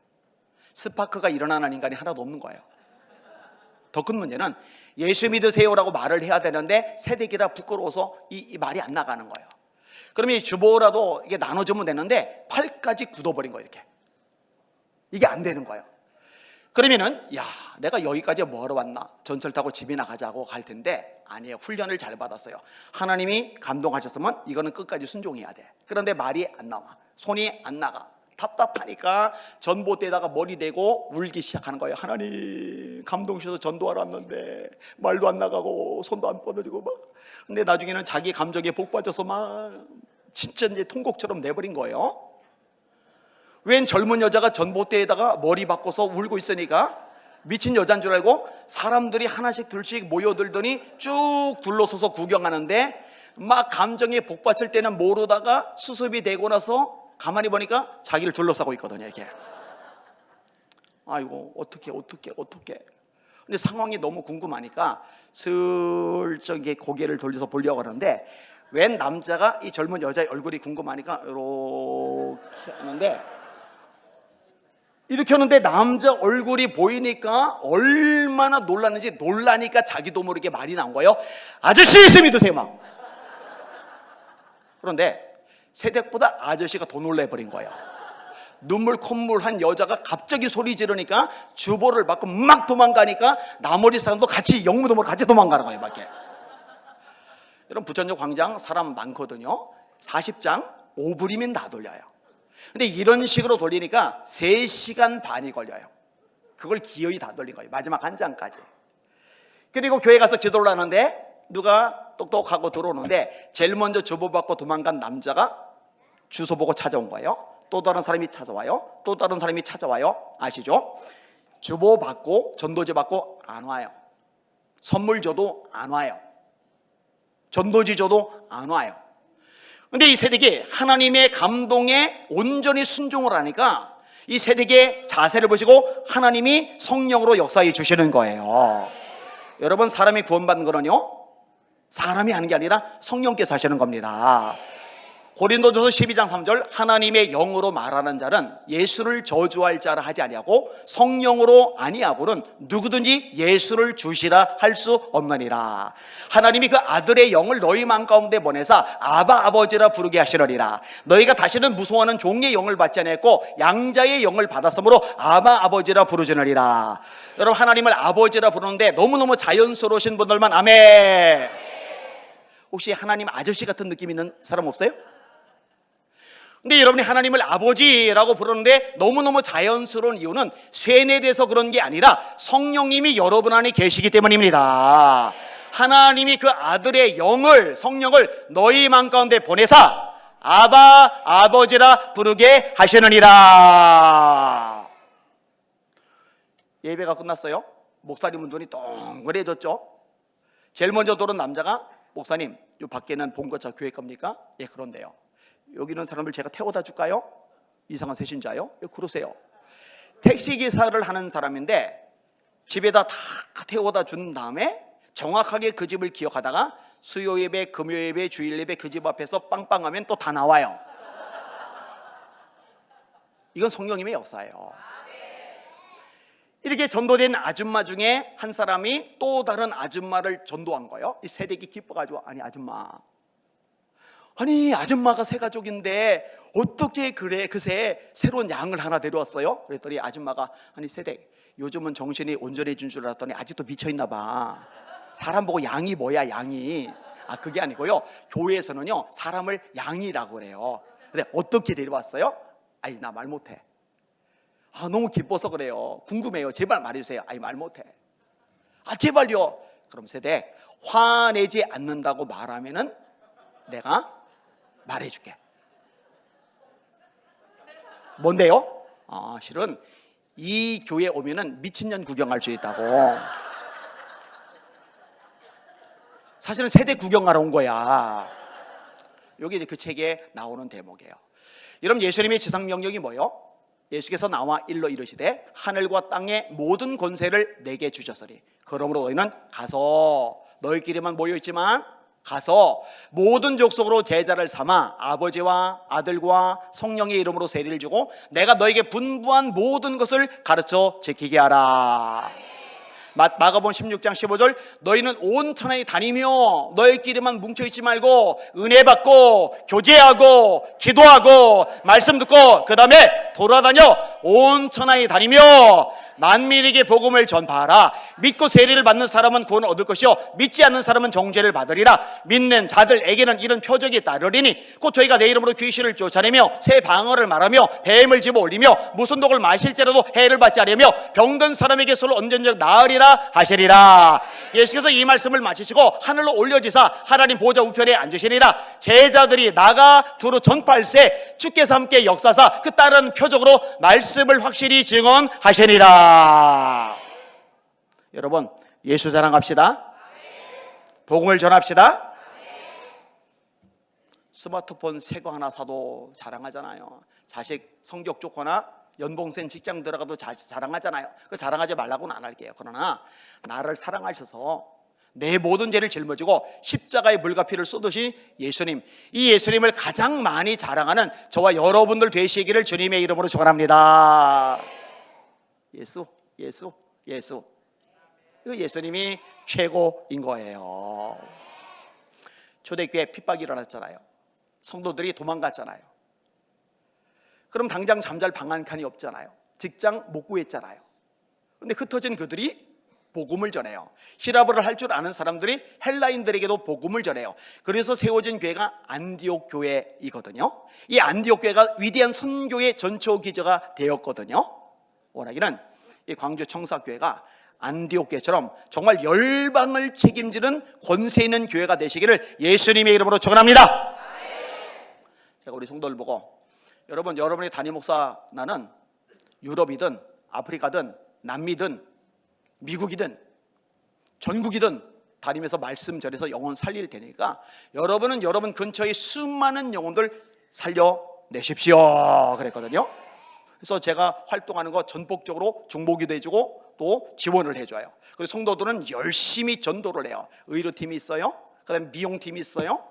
S1: 스파크가 일어나는 인간이 하나도 없는 거예요. 더 큰 문제는 예수 믿으세요라고 말을 해야 되는데 세대기라 부끄러워서 이 말이 안 나가는 거예요. 그러면 이 주보라도 이게 나눠주면 되는데 팔까지 굳어버린 거예요. 이렇게. 이게 안 되는 거예요. 그러면은 야, 내가 여기까지 뭐하러 왔나, 전철 타고 집이나 가자고 갈 텐데 아니에요. 훈련을 잘 받았어요. 하나님이 감동하셨으면 이거는 끝까지 순종해야 돼. 그런데 말이 안 나와. 손이 안 나가. 답답하니까 전봇대에다가 머리 대고 울기 시작하는 거예요. 하나님, 감동 주셔서 전도하러 왔는데 말도 안 나가고 손도 안 뻗어지고 막. 근데 나중에는 자기 감정에 복 빠져서 막 진짜 이제 통곡처럼 내버린 거예요. 웬 젊은 여자가 전봇대에다가 머리 바꿔서 울고 있으니까 미친 여자인 줄 알고 사람들이 하나씩 둘씩 모여들더니 쭉 둘러서서 구경하는데 막 감정에 복받칠 때는 모르다가 수습이 되고 나서 가만히 보니까 자기를 둘러싸고 있거든요. 이게. 아이고 어떻게. 근데 상황이 너무 궁금하니까 슬쩍 고개를 돌려서 보려고 하는데 웬 남자가 이 젊은 여자의 얼굴이 궁금하니까 이렇게 하는데 남자 얼굴이 보이니까 얼마나 놀랐는지, 놀라니까 자기도 모르게 말이 나온 거예요. 아저씨 예수 믿으세요 막. 그런데 새댁보다 아저씨가 더 놀래버린 거예요. 눈물 콧물한 여자가 갑자기 소리 지르니까 주보를 받고 막 도망가니까 나머지 사람도 같이 영무도모로 같이 도망가는 거예요. 밖에. 여러분 부천역 광장 사람 많거든요. 40장 5분이면 다 돌려요. 근데 이런 식으로 돌리니까 3시간 반이 걸려요. 그걸 기어이 다 돌린 거예요. 마지막 한 장까지. 그리고 교회 가서 기도를 하는데 누가 똑똑하고 들어오는데 제일 먼저 주보 받고 도망간 남자가 주소 보고 찾아온 거예요. 또 다른 사람이 찾아와요. 또 다른 사람이 찾아와요. 아시죠? 주보 받고 전도지 받고 안 와요. 선물 줘도 안 와요. 전도지 줘도 안 와요. 근데 이 세대기 하나님의 감동에 온전히 순종을 하니까 이 세대기의 자세를 보시고 하나님이 성령으로 역사해 주시는 거예요. 여러분 사람이 구원받는 거는요 사람이 하는 게 아니라 성령께서 하시는 겁니다. 고린도전서 12장 3절 하나님의 영으로 말하는 자는 예수를 저주할 자라 하지 아니하고 성령으로 아니하고는 누구든지 예수를 주시라 할 수 없느니라. 하나님이 그 아들의 영을 너희 마음 가운데 보내사 아바 아버지라 부르게 하시느니라. 너희가 다시는 무서워하는 종의 영을 받지 아니했고 양자의 영을 받았으므로 아바 아버지라 부르시느니라. 여러분 하나님을 아버지라 부르는데 너무너무 자연스러우신 분들만 아멘. 혹시 하나님 아저씨 같은 느낌 있는 사람 없어요? 근데 여러분이 하나님을 아버지라고 부르는데 너무너무 자연스러운 이유는 쇠뇌돼서 그런 게 아니라 성령님이 여러분 안에 계시기 때문입니다. 하나님이 그 아들의 영을, 성령을 너희 마음 가운데 보내사 아바 아버지라 부르게 하시느니라. 예배가 끝났어요. 목사님은 눈이 동그래졌죠. 제일 먼저 들어온 남자가, 목사님, 요 밖에는 본거차 교회 겁니까? 예, 그런데요. 여기 있는 사람들 제가 태워다 줄까요? 이상한 새신자요? 예, 그러세요. 택시기사를 하는 사람인데 집에다 다 태워다 준 다음에 정확하게 그 집을 기억하다가 수요 예배, 금요 예배, 주일 예배 그 집 앞에서 빵빵하면 또 다 나와요. 이건 성령님의 역사예요. 이렇게 전도된 아줌마 중에 한 사람이 또 다른 아줌마를 전도한 거예요. 이 세대기 기뻐가지고, 아니 아줌마가 새 가족인데 어떻게 그래 그새 새로운 양을 하나 데려왔어요? 그랬더니 아줌마가, 아니 세대, 요즘은 정신이 온전해진 줄 알았더니 아직도 미쳐있나 봐. 사람 보고 양이 뭐야, 양이. 아, 그게 아니고요, 교회에서는요 사람을 양이라고 그래요. 근데 어떻게 데려왔어요? 아니, 나 말 못해. 아, 너무 기뻐서 그래요. 궁금해요. 제발 말해주세요. 아니, 말 못해. 아, 제발요. 그럼 세대, 화내지 않는다고 말하면은 내가 말해줄게. 뭔데요? 아, 실은 이 교회 오면은 미친년 구경할 수 있다고. 사실은 세대 구경하러 온 거야. 여기 이제 그 책에 나오는 대목이에요. 여러분, 예수님의 지상 명령이 뭐예요? 예수께서 나와 일러 이르시되 하늘과 땅의 모든 권세를 내게 주셨으니 그러므로 너희는 가서, 너희끼리만 모여있지만 가서 모든 족속으로 제자를 삼아 아버지와 아들과 성령의 이름으로 세례를 주고 내가 너에게 분부한 모든 것을 가르쳐 지키게 하라. 마가복음 16장 15절, 너희는 온 천하에 다니며 너희끼리만 뭉쳐있지 말고 은혜 받고 교제하고 기도하고 말씀 듣고 그 다음에 돌아다녀 온 천하에 다니며 만민에게 복음을 전파하라. 믿고 세례를 받는 사람은 구원을 얻을 것이요 믿지 않는 사람은 정죄를 받으리라. 믿는 자들에게는 이런 표적이 따르리니 곧 저희가 내 이름으로 귀신을 쫓아내며 새 방언을 말하며 뱀을 집어 올리며 무슨 독을 마실지라도 해를 받지 않으며 병든 사람에게 손을 얹은 적 나으리라 하시리라. 예수께서 이 말씀을 마치시고 하늘로 올려지사 하나님 보좌 우편에 앉으시리라. 제자들이 나가 두루 전파할세 주께서 함께 역사사 그 따른 표적으로 말씀을 확실히 증언하시리라. 여러분, 예수 자랑합시다. 복음을 전합시다. 스마트폰 새 거 하나 사도 자랑하잖아요. 자식 성적 좋거나 연봉센 직장 들어가도 자랑하잖아요. 그 자랑하지 말라고는 안 할게요. 그러나 나를 사랑하셔서 내 모든 죄를 짊어지고 십자가의 물과 피를 쏟으신 예수님, 이 예수님을 가장 많이 자랑하는 저와 여러분들 되시기를 주님의 이름으로 축원합니다. 예수. 그 예수님이 최고인 거예요. 초대교회 핍박이 일어났잖아요. 성도들이 도망갔잖아요. 그럼 당장 잠잘 방 한 칸이 없잖아요. 직장 못 구했잖아요. 근데 흩어진 그들이 복음을 전해요. 히라보를 할 줄 아는 사람들이 헬라인들에게도 복음을 전해요. 그래서 세워진 교회가 안디옥 교회이거든요. 이 안디옥 교회가 위대한 선교의 전초 기저가 되었거든요. 원하기는 이 광주 청사교회가 안디옥 교회처럼 정말 열방을 책임지는 권세 있는 교회가 되시기를 예수님의 이름으로 축원합니다. 제가 우리 성도들 보고, 여러분의 담임 목사 나는 유럽이든 아프리카든 남미든 미국이든 전국이든 다니면서 말씀 전해서 영혼 살릴 테니까 여러분은 여러분 근처의 수많은 영혼들 살려내십시오 그랬거든요. 그래서 제가 활동하는 거 전폭적으로 중보기도 해주고 또 지원을 해줘요. 그리고 성도들은 열심히 전도를 해요. 의료팀이 있어요. 그 다음에 미용팀이 있어요.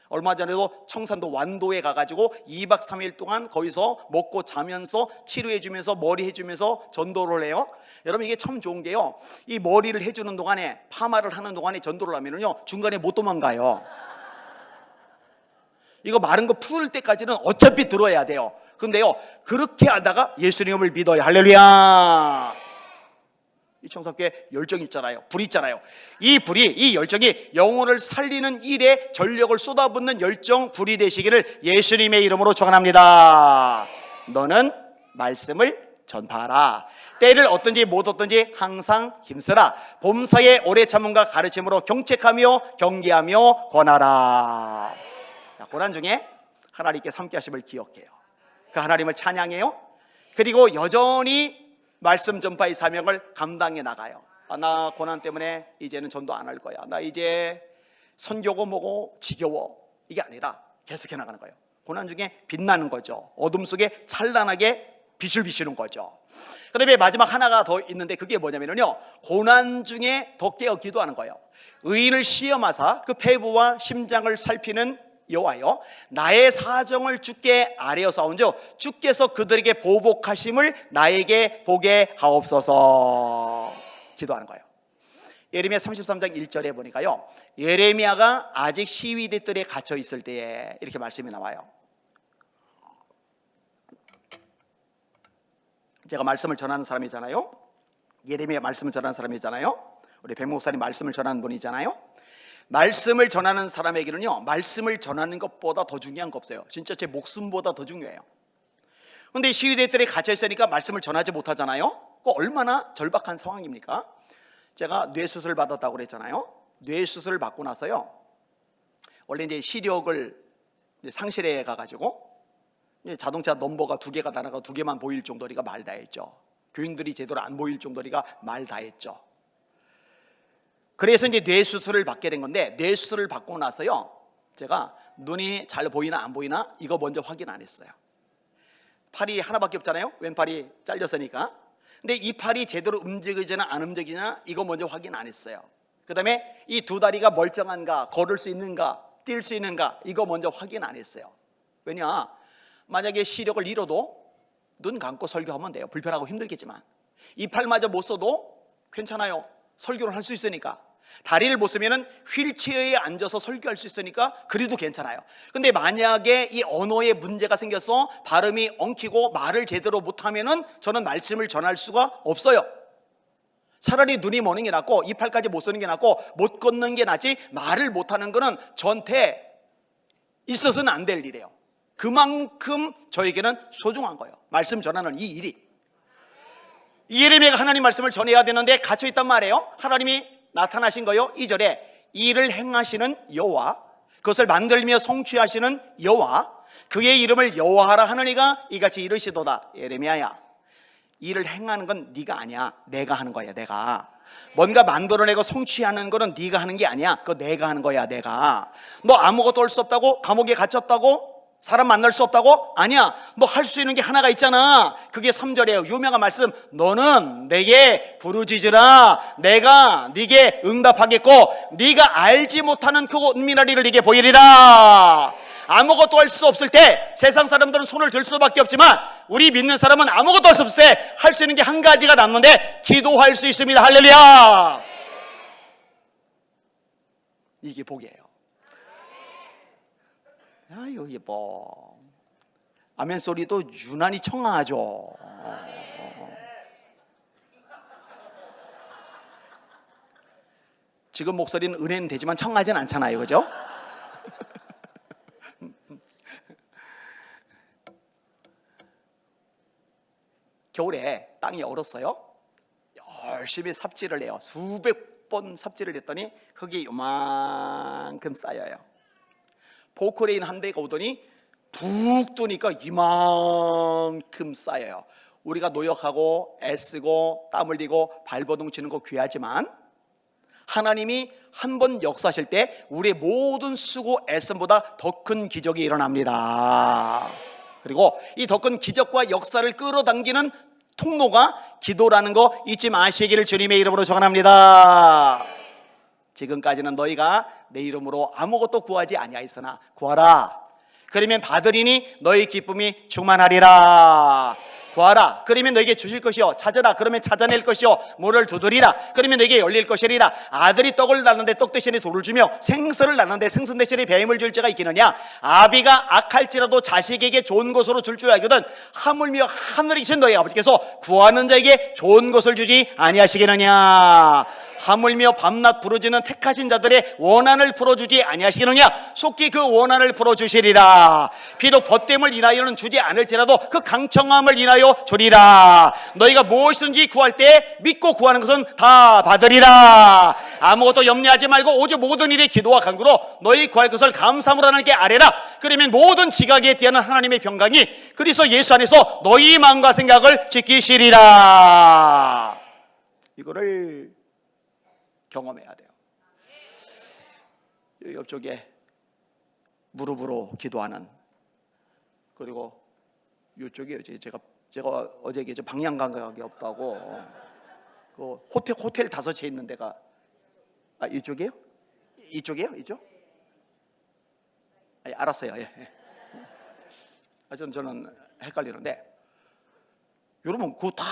S1: 얼마 전에도 청산도 완도에 가가지고 2박 3일 동안 거기서 먹고 자면서 치료해주면서 머리 해주면서 전도를 해요. 여러분, 이게 참 좋은 게요, 이 머리를 해주는 동안에, 파마를 하는 동안에 전도를 하면요 중간에 못 도망가요. 이거 마른 거 풀 때까지는 어차피 들어야 돼요. 근데요, 그렇게 하다가 예수님을 믿어요. 할렐루야. 이 청사교회 열정 있잖아요. 불 있잖아요. 이 불이, 이 열정이 영혼을 살리는 일에 전력을 쏟아붓는 열정, 불이 되시기를 예수님의 이름으로 축원합니다. 너는 말씀을 전파하라. 때를 얻든지 못 얻든지 항상 힘쓰라. 봄사에 오래 참음과 가르침으로 경책하며 경계하며 권하라. 고난 중에 하나님께 함께 하심을 기억해요. 그 하나님을 찬양해요. 그리고 여전히 말씀 전파의 사명을 감당해 나가요. 나 고난 때문에 이제는 전도 안 할 거야. 나 이제 선교고 뭐고 지겨워. 이게 아니라 계속해 나가는 거예요. 고난 중에 빛나는 거죠. 어둠 속에 찬란하게 빛을 비추는 거죠. 그 다음에 마지막 하나가 더 있는데 그게 뭐냐면요, 고난 중에 더 깨어 기도하는 거예요. 의인을 시험하사 그 폐부와 심장을 살피는 여호와여, 나의 사정을 주께 아뢰어사온즉 주께서 그들에게 보복하심을 나에게 보게 하옵소서. 기도하는 거예요. 예레미야 33장 1절에 보니까요, 예레미야가 아직 시위대 뜰에 갇혀 있을 때에 이렇게 말씀이 나와요. 제가 말씀을 전하는 사람이잖아요. 예레미야 말씀을 전하는 사람이잖아요. 우리 백 목사님 말씀을 전하는 분이잖아요. 말씀을 전하는 사람에게는요, 말씀을 전하는 것보다 더 중요한 거 없어요. 진짜 제 목숨보다 더 중요해요. 그런데 시위대들이 갇혀 있으니까 말씀을 전하지 못하잖아요. 그 얼마나 절박한 상황입니까? 제가 뇌수술을 받았다고 그랬잖아요. 뇌수술을 받고 나서요, 원래 이제 시력을 상실해 가가지고 자동차 넘버가 2개가 나가고 2개만 보일 정도리가 말 다 했죠. 교인들이 제대로 안 보일 정도리가 말 다 했죠. 그래서 이제 뇌수술을 받게 된 건데, 뇌수술을 받고 나서요, 제가 눈이 잘 보이나 안 보이나 이거 먼저 확인 안 했어요. 팔이 하나밖에 없잖아요. 왼팔이 잘렸으니까. 근데 이 팔이 제대로 움직이지나 안 움직이나 이거 먼저 확인 안 했어요. 그 다음에 이 두 다리가 멀쩡한가, 걸을 수 있는가, 뛸 수 있는가 이거 먼저 확인 안 했어요. 왜냐, 만약에 시력을 잃어도 눈 감고 설교하면 돼요. 불편하고 힘들겠지만 이 팔마저 못 써도 괜찮아요. 설교를 할 수 있으니까. 다리를 못 쓰면 휠체어에 앉아서 설교할 수 있으니까 그래도 괜찮아요. 근데 만약에 이 언어에 문제가 생겨서 발음이 엉키고 말을 제대로 못하면 저는 말씀을 전할 수가 없어요. 차라리 눈이 머는 게 낫고 이 팔까지 못 쓰는 게 낫고 못 걷는 게 낫지, 말을 못하는 거는 저한테 있어서는 안 될 일이에요. 그만큼 저에게는 소중한 거예요. 말씀 전하는 이 일이. 예레미야가 하나님 말씀을 전해야 되는데 갇혀있단 말이에요. 하나님이 나타나신 거요. 2절에 이를 행하시는 여호와, 그것을 만들며 성취하시는 여호와, 그의 이름을 여호와라 하느니가 이같이 이르시도다. 예레미야야, 일을 행하는 건 네가 아니야. 내가 하는 거야. 내가 뭔가 만들어내고 성취하는 거는 네가 하는 게 아니야. 그거 내가 하는 거야. 내가. 너 아무것도 할 수 없다고? 감옥에 갇혔다고? 사람 만날 수 없다고? 아니야. 너 할 수 있는 게 하나가 있잖아. 그게 3절이에요. 유명한 말씀. 너는 내게 부르짖으라. 내가 네게 응답하겠고 네가 알지 못하는 그 은밀한 일을 네게 보이리라. 아무것도 할 수 없을 때 세상 사람들은 손을 들 수밖에 없지만 우리 믿는 사람은 아무것도 할 수 없을 때 할 수 있는 게 한 가지가 남는데 기도할 수 있습니다. 할렐루야. 이게 복이에요. 아유 예뻐. 아멘 소리도 유난히 청아하죠. 지금 목소리는 은혜는 되지만 청하진 않잖아요, 그죠? 겨울에 땅이 얼었어요. 열심히 삽질을 해요. 수백 번 삽질을 했더니 흙이 요만큼 쌓여요. 포크레인 한 대가 오더니 푹 뜨니까 이만큼 쌓여요. 우리가 노력하고 애쓰고 땀 흘리고 발버둥 치는 거 귀하지만 하나님이 한 번 역사하실 때 우리의 모든 수고 애씀보다 더 큰 기적이 일어납니다. 그리고 이 더 큰 기적과 역사를 끌어당기는 통로가 기도라는 거 잊지 마시기를 주님의 이름으로 축원합니다. 지금까지는 너희가 내 이름으로 아무것도 구하지 아니하였으나 구하라. 그러면 받으리니 너희 기쁨이 충만하리라. 구하라. 그러면 너에게 주실 것이요. 찾으라. 그러면 찾아낼 것이요. 문을 두드리라. 그러면 너에게 열릴 것이리라. 아들이 떡을 낳는데 떡 대신에 돌을 주며 생선을 낳는데 생선 대신에 뱀을 줄 자가 있겠느냐. 아비가 악할지라도 자식에게 좋은 것으로 줄 줄 알거든 하물며 하늘에 계신 너희 아버지께서 구하는 자에게 좋은 것을 주지 아니하시겠느냐. 하물며 밤낮 부르짖는 택하신 자들의 원한을 풀어주지 아니하시겠느냐. 속히 그 원한을 풀어주시리라. 비록 벗됨을 인하여는 주지 않을지라도 그 강청함을 인하여 주리라. 너희가 무엇이든지 구할 때 믿고 구하는 것은 다 받으리라. 아무것도 염려하지 말고 오직 모든 일에 기도와 간구로 너희 구할 것을 감사함으로 하나님께 아뢰라. 그러면 모든 지각에 대한 하나님의 평강이 그리스도 예수 안에서 너희 마음과 생각을 지키시리라. 이거를 경험해야 돼요. 옆쪽에 무릎으로 기도하는, 그리고 이쪽에 제가 어제 얘기했죠. 방향 감각이 없다고. 그 호텔 5채 있는 데가 이쪽이에요? 이쪽이에요? 이쪽? 알았어요. 예. 저는 헷갈리는데, 여러분 그거 다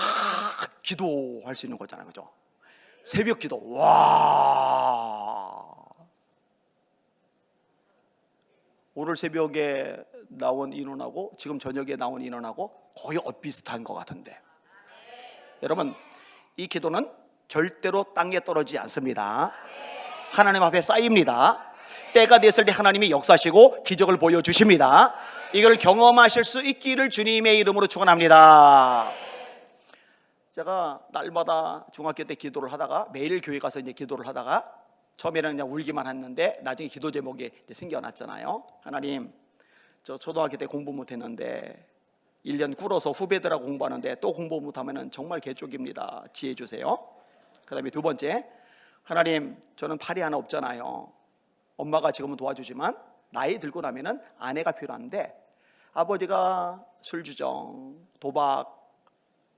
S1: 기도할 수 있는 거잖아요, 그죠? 새벽 기도. 와, 오늘 새벽에 나온 인원하고 지금 저녁에 나온 인원하고 거의 엇비슷한 것 같은데, 여러분 이 기도는 절대로 땅에 떨어지지 않습니다. 하나님 앞에 쌓입니다. 때가 됐을 때 하나님이 역사하시고 기적을 보여주십니다. 이걸 경험하실 수 있기를 주님의 이름으로 축원합니다. 제가 날마다 중학교 때 기도를 하다가, 매일 교회 가서 이제 기도를 하다가, 처음에는 그냥 울기만 했는데 나중에 기도 제목이 생겨났잖아요. 하나님, 저 초등학교 때 공부 못했는데 1년 꿇어서 후배들하고 공부하는데 또 공부 못하면 정말 개쪽입니다. 지혜 주세요. 그 다음에 두 번째, 하나님, 저는 팔이 하나 없잖아요. 엄마가 지금은 도와주지만 나이 들고 나면은 아내가 필요한데, 아버지가 술주정, 도박,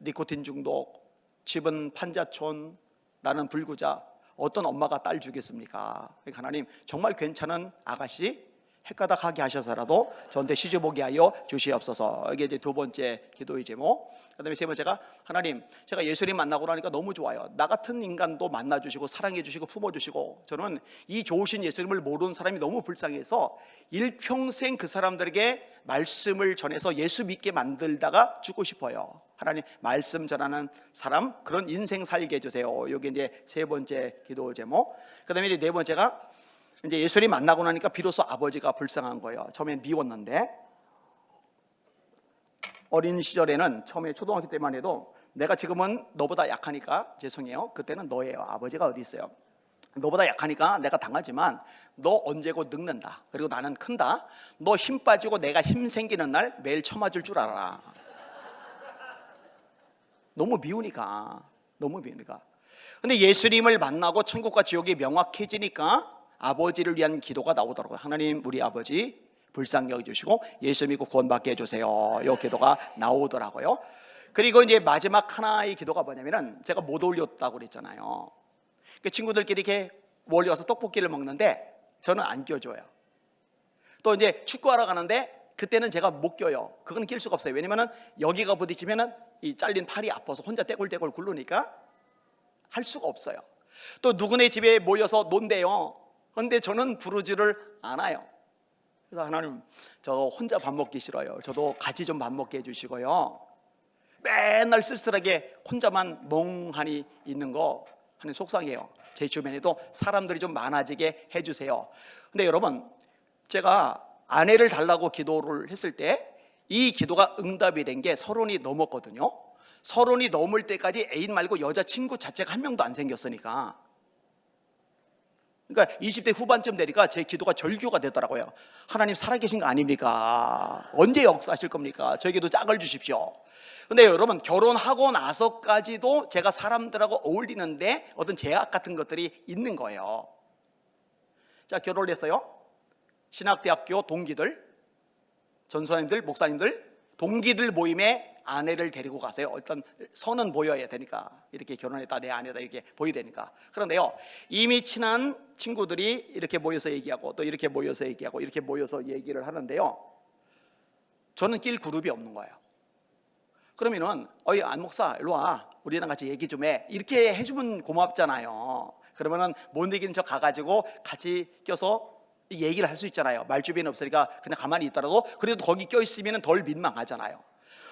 S1: 니코틴 중독, 집은 판자촌, 나는 불구자, 어떤 엄마가 딸 주겠습니까? 그러니까 하나님, 정말 괜찮은 아가씨 헷가닥하게 하셔서라도 저한테 시집오게 하여 주시옵소서. 이게 이제 두 번째 기도의 제목. 그다음에 세 번째가, 하나님, 제가 예수님 만나고 나니까 너무 좋아요. 나 같은 인간도 만나주시고 사랑해주시고 품어주시고, 저는 이 좋으신 예수님을 모르는 사람이 너무 불쌍해서 일평생 그 사람들에게 말씀을 전해서 예수 믿게 만들다가 죽고 싶어요. 하나님, 말씀 전하는 사람, 그런 인생 살게 해주세요. 이게 이제 세 번째 기도 제목. 그다음에 이제 네 번째가, 이제 예수님 만나고 나니까 비로소 아버지가 불쌍한 거예요. 처음엔 미웠는데, 어린 시절에는 처음에 초등학교 때만 해도 내가 지금은 너보다 약하니까 죄송해요, 그때는 너예요. 아버지가 어디 있어요. 너보다 약하니까 내가 당하지만 너 언제고 늙는다. 그리고 나는 큰다. 너 힘 빠지고 내가 힘 생기는 날 매일 쳐맞을 줄 알아. 너무 미우니까. 근데 예수님을 만나고 천국과 지옥이 명확해지니까 아버지를 위한 기도가 나오더라고요. 하나님, 우리 아버지 불쌍히 여겨주시고 예수 믿고 구원받게 해주세요. 이 기도가 나오더라고요. 그리고 이제 마지막 하나의 기도가 뭐냐면은, 제가 못 올렸다고 그랬잖아요. 그 친구들끼리 이렇게 몰려와서 떡볶이를 먹는데 저는 안 껴줘요. 또 이제 축구하러 가는데 그때는 제가 못 껴요. 그건 낄 수가 없어요. 왜냐면은 여기가 부딪히면은 이 잘린 팔이 아파서 혼자 떼굴떼굴 굴르니까 할 수가 없어요. 또 누구네 집에 모여서 논대요. 근데 저는 부르지를 않아요. 그래서 하나님, 저 혼자 밥 먹기 싫어요. 저도 같이 좀 밥 먹게 해주시고요. 맨날 쓸쓸하게 혼자만 멍하니 있는 거 하나님 속상해요. 제 주변에도 사람들이 좀 많아지게 해주세요. 근데 여러분, 제가 아내를 달라고 기도를 했을 때 이 기도가 응답이 된 게 30이 넘었거든요. 30이 넘을 때까지 애인 말고 여자친구 자체가 한 명도 안 생겼으니까. 그러니까 20대 후반쯤 되니까 제 기도가 절규가 되더라고요. 하나님 살아계신 거 아닙니까? 언제 역사하실 겁니까? 저에게도 짝을 주십시오. 근데 여러분, 결혼하고 나서까지도 제가 사람들하고 어울리는데 어떤 제약 같은 것들이 있는 거예요. 자, 결혼을 했어요. 신학대학교 동기들, 전소님들, 목사님들, 동기들 모임에 아내를 데리고 가세요. 일단 선은 보여야 되니까, 이렇게 결혼했다, 내 아내다, 이렇게 보여야 되니까. 그런데요, 이미 친한 친구들이 이렇게 모여서 얘기하고, 또 이렇게 모여서 얘기하고, 이렇게 모여서 얘기를 하는데요, 저는 낄 그룹이 없는 거예요. 그러면은, 안 목사 일로 와, 우리랑 같이 얘기 좀 해, 이렇게 해주면 고맙잖아요. 그러면은 못 이기는 척 가가지고 같이 껴서 얘기를 할 수 있잖아요. 말주변이 없으니까 그냥 가만히 있더라도 그래도 거기 껴있으면 덜 민망하잖아요.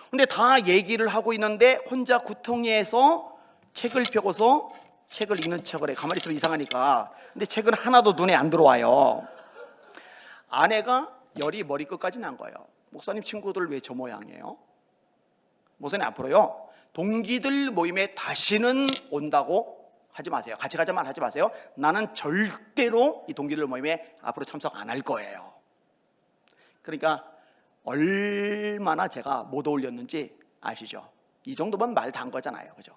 S1: 근데 다 얘기를 하고 있는데 혼자 구덩이에서 책을 펴고서 책을 읽는 척을 해. 가만히 있으면 이상하니까. 근데 책은 하나도 눈에 안 들어와요. 아내가 열이 머리끝까지 난 거예요. 목사님 친구들 왜 저 모양이에요? 목사님 앞으로요, 동기들 모임에 다시는 온다고 하지 마세요. 같이 가자만 하지 마세요. 나는 절대로 이 동기들 모임에 앞으로 참석 안 할 거예요. 그러니까 얼마나 제가 못 어울렸는지 아시죠? 이 정도면 말 다 한 거잖아요, 그죠?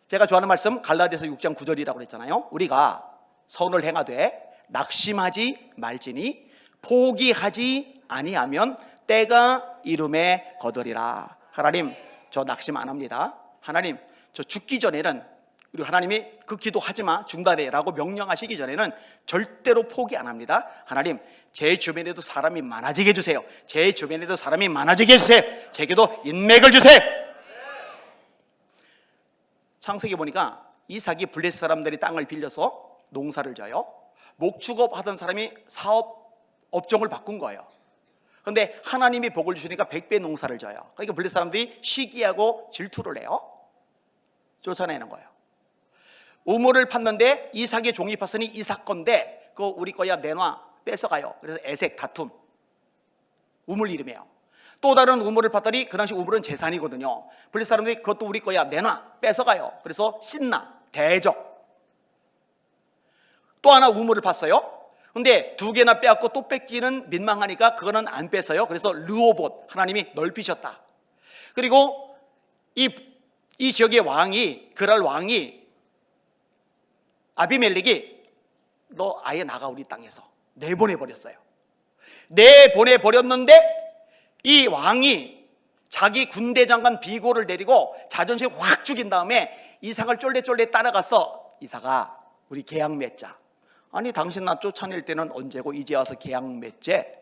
S1: 제가 좋아하는 말씀 갈라디아서 6장 9절이라고 그랬잖아요. 우리가 선을 행하되 낙심하지 말지니 포기하지 아니하면 때가 이름에 거두리라. 하나님, 저 낙심 안 합니다. 하나님, 저 죽기 전에는, 그리고 하나님이 그 기도하지마 중단해라고 명령하시기 전에는 절대로 포기 안 합니다. 하나님, 제 주변에도 사람이 많아지게 해주세요. 제 주변에도 사람이 많아지게 해주세요. 제게도 인맥을 주세요. 창세기 보니까 이삭이 블레셋 사람들이 땅을 빌려서 농사를 져요. 목축업 하던 사람이 사업 업종을 바꾼 거예요. 그런데 하나님이 복을 주시니까 100배 농사를 져요. 그러니까 블레셋 사람들이 시기하고 질투를 해요. 쫓아내는 거예요. 우물을 팠는데 이삭의 종이 팠으니 이삭 건데 그거 우리 거야 내놔, 뺏어가요. 그래서 애색, 다툼. 우물 이름이에요. 또 다른 우물을 팠더니 그 당시 우물은 재산이거든요. 블레셋 사람들이 그것도 우리 거야 내놔, 뺏어가요. 그래서 신나, 대적. 또 하나 우물을 팠어요. 근데 2개나 빼앗고 또 뺏기는 민망하니까 그거는 안 뺏어요. 그래서 르호봇, 하나님이 넓히셨다. 그리고 이 지역의 왕이, 그랄 왕이 아비멜렉이 너 아예 나가 우리 땅에서 내보내버렸어요. 내보내버렸는데 이 왕이 자기 군대 장관 비고를 데리고 자존심 확 죽인 다음에 이삭을 쫄래쫄래 따라가서 이삭아 우리 계약 맺자. 아니 당신 나 쫓아낼 때는 언제고 이제 와서 계약 맺재?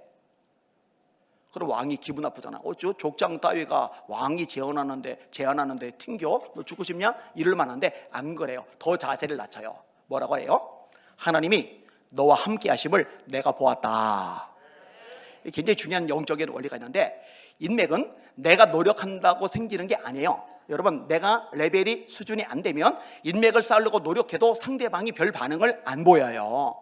S1: 그럼 왕이 기분 나쁘잖아. 어쩌 족장 따위가 왕이 제안하는데 튕겨? 너 죽고 싶냐? 이럴 만한데 안 그래요. 더 자세를 낮춰요. 뭐라고 해요? 하나님이 너와 함께 하심을 내가 보았다. 굉장히 중요한 영적인 원리가 있는데 인맥은 내가 노력한다고 생기는 게 아니에요. 여러분, 내가 레벨이 수준이 안 되면 인맥을 쌓으려고 노력해도 상대방이 별 반응을 안 보여요.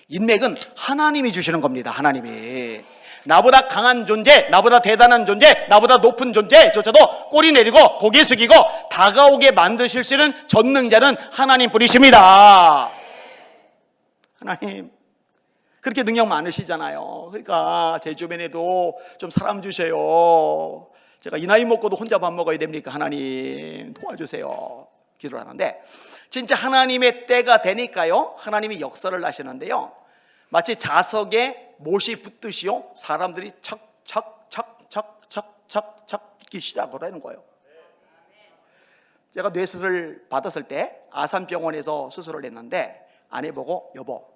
S1: 인맥은 하나님이 주시는 겁니다. 하나님이. 나보다 강한 존재, 나보다 대단한 존재, 나보다 높은 존재조차도 꼬리 내리고 고개 숙이고 다가오게 만드실 수 있는 전능자는 하나님 뿐이십니다. 하나님 그렇게 능력 많으시잖아요. 그러니까 제 주변에도 좀 사람 주세요. 제가 이 나이 먹고도 혼자 밥 먹어야 됩니까? 하나님 도와주세요. 기도를 하는데 진짜 하나님의 때가 되니까요, 하나님이 역사를 하시는데요, 마치 자석에 못이 붙듯이요 사람들이 착착착착착착 듣기 시작을 하는 거예요. 제가 뇌수술 받았을 때 아산병원에서 수술을 했는데 아내 보고 여보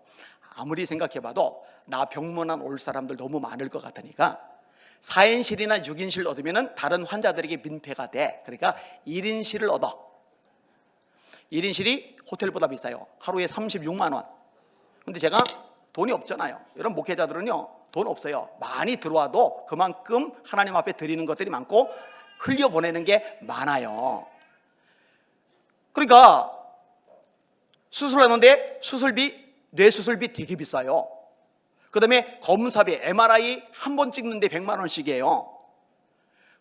S1: 아무리 생각해봐도 나 병문안 올 사람들 너무 많을 것 같으니까 4인실이나 6인실 얻으면 다른 환자들에게 민폐가 돼. 그러니까 1인실을 얻어. 1인실이 호텔보다 비싸요. 하루에 36만 원. 근데 제가 돈이 없잖아요. 여러분 목회자들은요 돈 없어요. 많이 들어와도 그만큼 하나님 앞에 드리는 것들이 많고 흘려보내는 게 많아요. 그러니까 수술하는데 수술비, 뇌수술비 되게 비싸요. 그 다음에 검사비, MRI 한 번 찍는데 100만 원씩이에요.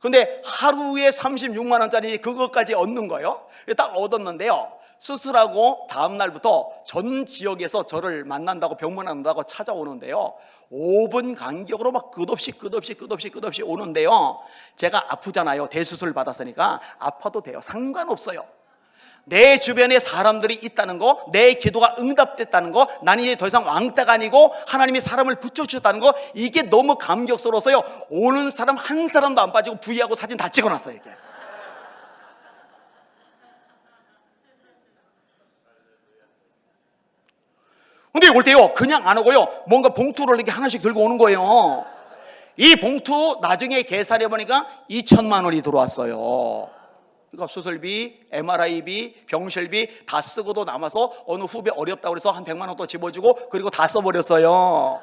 S1: 근데 하루에 36만 원짜리 그것까지 얻는 거예요. 딱 얻었는데요, 수술하고 다음 날부터 전 지역에서 저를 만난다고 병문안 온다고 찾아오는데요, 5분 간격으로 막 끝없이 오는데요, 제가 아프잖아요. 대수술 받았으니까 아파도 돼요. 상관없어요. 내 주변에 사람들이 있다는 거, 내 기도가 응답됐다는 거, 나는 이제 더 이상 왕따가 아니고 하나님이 사람을 붙여주셨다는 거, 이게 너무 감격스러워서요 오는 사람 한 사람도 안 빠지고 부위하고 사진 다 찍어놨어요. 이게 근데 올 때요 그냥 안 오고요 뭔가 봉투를 이렇게 하나씩 들고 오는 거예요. 이 봉투 나중에 계산해 보니까 2천만 원이 들어왔어요. 그러니까 수술비, MRI비, 병실비 다 쓰고도 남아서 어느 후배 어렵다고 그래서 한 100만 원 또 집어주고 그리고 다 써버렸어요.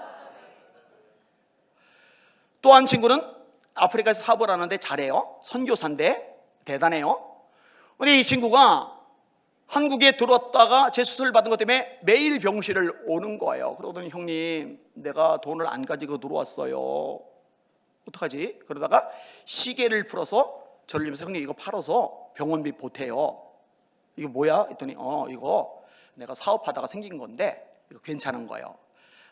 S1: 또 한 친구는 아프리카에서 사업을 하는데 잘해요. 선교사인데 대단해요. 근데 이 친구가 한국에 들어왔다가 재수술 받은 것 때문에 매일 병실을 오는 거예요. 그러더니 형님 내가 돈을 안 가지고 들어왔어요. 어떡하지? 그러다가 시계를 풀어서 저를 보면서 형님 이거 팔아서 병원비 보태요. 이거 뭐야? 했더니 이거 내가 사업하다가 생긴 건데 이거 괜찮은 거예요.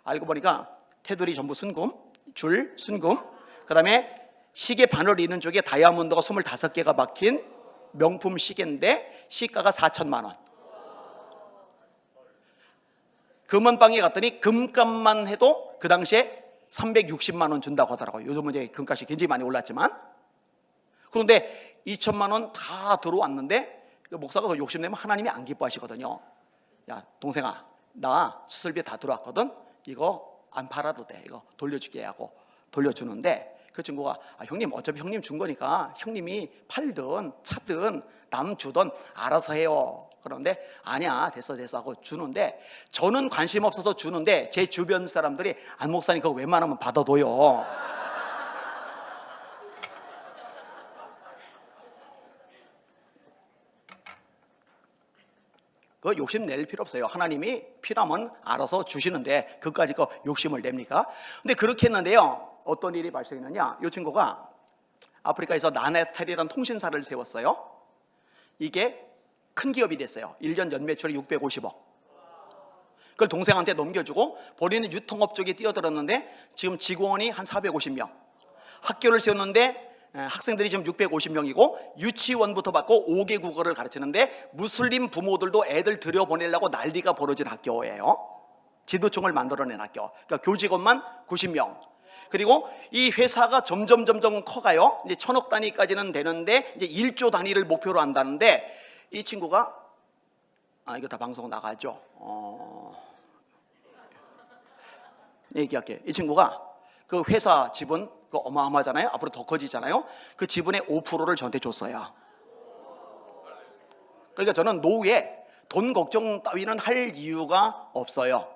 S1: 알고 보니까 테두리 전부 순금, 줄 순금, 그 다음에 시계 바늘 있는 쪽에 다이아몬드가 25개가 박힌 명품 시계인데 시가가 4천만 원. 금은방에 갔더니 금값만 해도 그 당시에 360만 원 준다고 하더라고요. 요즘은 이제 금값이 굉장히 많이 올랐지만. 그런데 2천만 원 다 들어왔는데 그 목사가 그 욕심내면 하나님이 안 기뻐하시거든요. 야, 동생아, 나 수술비 다 들어왔거든. 이거 안 팔아도 돼. 이거 돌려주게 하고 돌려주는데 그 친구가 형님, 어차피 형님 준 거니까 형님이 팔든 차든 남 주든 알아서 해요. 그런데 아니야, 됐어 하고 주는데, 저는 관심 없어서 주는데 제 주변 사람들이 안 목사님 그거 웬만하면 받아둬요. 그 욕심 낼 필요 없어요. 하나님이 필요하면 알아서 주시는데 그까지 그 욕심을 냅니까? 근데 그렇게 했는데요, 어떤 일이 발생했느냐, 이 친구가 아프리카에서 나네텔이라는 통신사를 세웠어요. 이게 큰 기업이 됐어요. 1년 연매출이 650억. 그걸 동생한테 넘겨주고 본인은 유통업 쪽에 뛰어들었는데 지금 직원이 한 450명. 학교를 세웠는데 학생들이 지금 650명이고 유치원부터 받고 5개 국어를 가르치는데 무슬림 부모들도 애들 들여보내려고 난리가 벌어진 학교예요. 지도총을 만들어낸 학교. 그러니까 교직원만 90명. 그리고 이 회사가 점점 커가요. 이제 1000억 단위까지는 되는데 이제 1조 단위를 목표로 한다는데, 이 친구가 이거 다 방송 나가죠. 얘기할게요. 이 친구가 그 회사 지분 그 어마어마하잖아요. 앞으로 더 커지잖아요. 그 지분의 5%를 저한테 줬어요. 그러니까 저는 노후에 돈 걱정 따위는 할 이유가 없어요.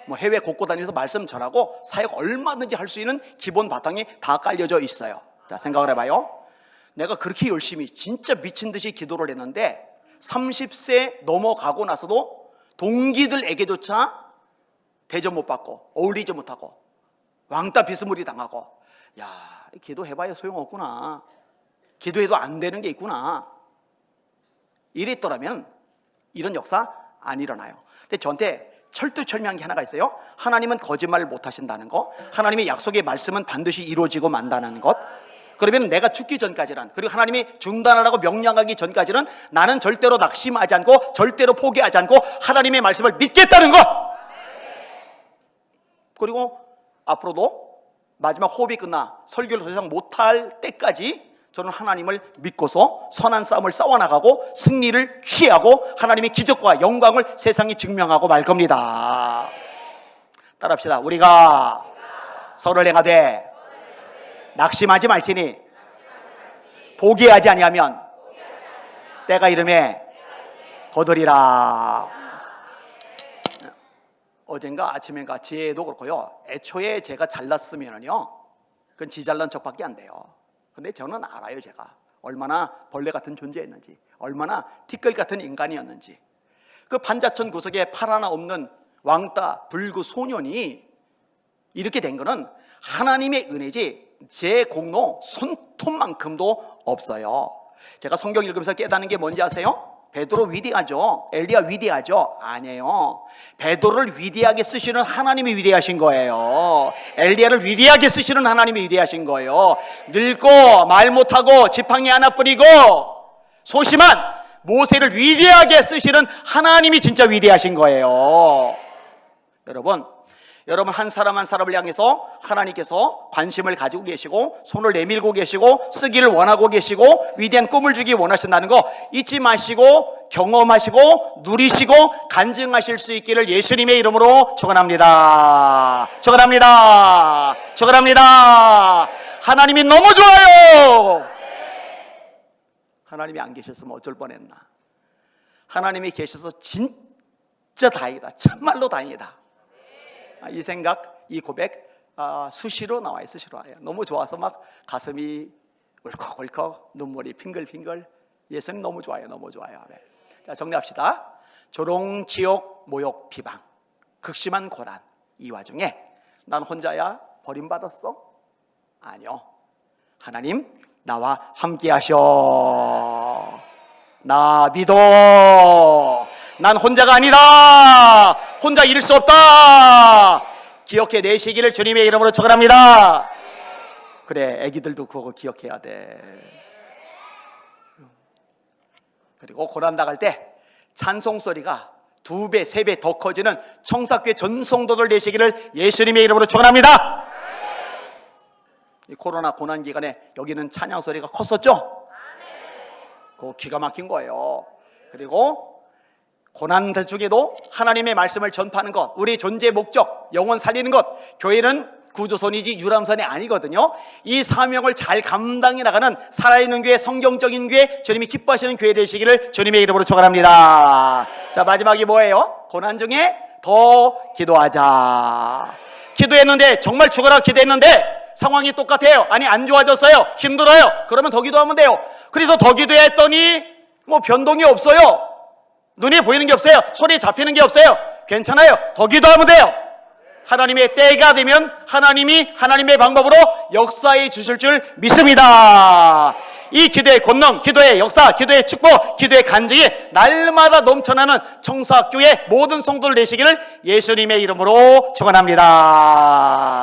S1: 뭐 해외 곳곳 다니면서 말씀 전하고 사역 얼마든지 할 수 있는 기본 바탕이 다 깔려져 있어요. 자, 생각을 해봐요. 내가 그렇게 열심히 진짜 미친 듯이 기도를 했는데 30세 넘어가고 나서도 동기들에게조차 대접 못 받고 어울리지 못하고 왕따 비스무리 당하고, 야, 기도해봐야 소용없구나. 기도해도 안 되는 게 있구나. 이랬더라면 이런 역사 안 일어나요. 근데 저한테 철두철미한 게 하나가 있어요. 하나님은 거짓말을 못 하신다는 거, 하나님의 약속의 말씀은 반드시 이루어지고 만다는 것. 그러면 내가 죽기 전까지는, 그리고 하나님이 중단하라고 명령하기 전까지는 나는 절대로 낙심하지 않고 절대로 포기하지 않고 하나님의 말씀을 믿겠다는 것. 그리고 앞으로도 마지막 호흡이 끝나 설교를 더 이상 못할 때까지 저는 하나님을 믿고서 선한 싸움을 싸워나가고 승리를 취하고 하나님의 기적과 영광을 세상에 증명하고 말 겁니다. 따라합시다. 우리가 선을 행하되 낙심하지 말지니 포기하지 아니하면 때가 이름에 거두리라. 어젠가 아침인가 지혜도 그렇고요, 애초에 제가 잘났으면은요 그건 지 잘난 척밖에 안 돼요. 근데 저는 알아요. 제가 얼마나 벌레 같은 존재였는지, 얼마나 티끌 같은 인간이었는지. 그 판자촌 구석에 팔 하나 없는 왕따 불구 소년이 이렇게 된 거는 하나님의 은혜지 제 공로 손톱만큼도 없어요. 제가 성경 읽으면서 깨닫는 게 뭔지 아세요? 베드로 위대하죠? 엘리야 위대하죠? 아니에요. 베드로를 위대하게 쓰시는 하나님이 위대하신 거예요. 엘리야를 위대하게 쓰시는 하나님이 위대하신 거예요. 늙고 말 못하고 지팡이 하나 뿌리고 소심한 모세를 위대하게 쓰시는 하나님이 진짜 위대하신 거예요. 여러분 한 사람 한 사람을 향해서 하나님께서 관심을 가지고 계시고 손을 내밀고 계시고 쓰기를 원하고 계시고 위대한 꿈을 주기 원하신다는 거 잊지 마시고 경험하시고 누리시고 간증하실 수 있기를 예수님의 이름으로 축원합니다. 축원합니다. 축원합니다. 하나님이 너무 좋아요. 하나님이 안 계셨으면 어쩔 뻔했나. 하나님이 계셔서 진짜 다행이다. 참말로 다행이다. 이 생각, 이 고백 수시로 나와요. 수시로 와요. 너무 좋아서 막 가슴이 울컥울컥 눈물이 핑글핑글. 예수님 너무 좋아요. 너무 좋아요. 네. 자, 정리합시다. 조롱, 지옥, 모욕, 비방, 극심한 고난. 이 와중에 난 혼자야 버림받았어? 아니요. 하나님 나와 함께 하셔. 나 믿어. 난 혼자가 아니다. 혼자 이길 수 없다. 기억해 내시기를 주님의 이름으로 축원합니다. 그래, 애기들도 그거 기억해야 돼. 그리고 고난당할 때 찬송 소리가 2배, 3배 더 커지는 청사교회 전 성도들 되시기를 예수님의 이름으로 축원합니다. 이 코로나 고난 기간에 여기는 찬양 소리가 컸었죠? 그거 기가 막힌 거예요. 그리고 고난 중에도 하나님의 말씀을 전파하는 것, 우리 존재 목적, 영혼 살리는 것, 교회는 구조선이지 유람선이 아니거든요. 이 사명을 잘 감당해 나가는 살아있는 교회, 성경적인 교회, 주님이 기뻐하시는 교회 되시기를 주님의 이름으로 축원합니다. 자, 마지막이 뭐예요? 고난 중에 더 기도하자. 기도했는데, 정말 죽어라 기도했는데 상황이 똑같아요. 아니, 안 좋아졌어요. 힘들어요. 그러면 더 기도하면 돼요. 그래서 더 기도했더니 뭐 변동이 없어요. 눈에 보이는 게 없어요. 손에 잡히는 게 없어요. 괜찮아요. 더 기도하면 돼요. 하나님의 때가 되면 하나님이 하나님의 방법으로 역사해 주실 줄 믿습니다. 이 기도의 권능, 기도의 역사, 기도의 축복, 기도의 간증이 날마다 넘쳐나는 청사교회 모든 성도들 되시기를 예수님의 이름으로 축원합니다.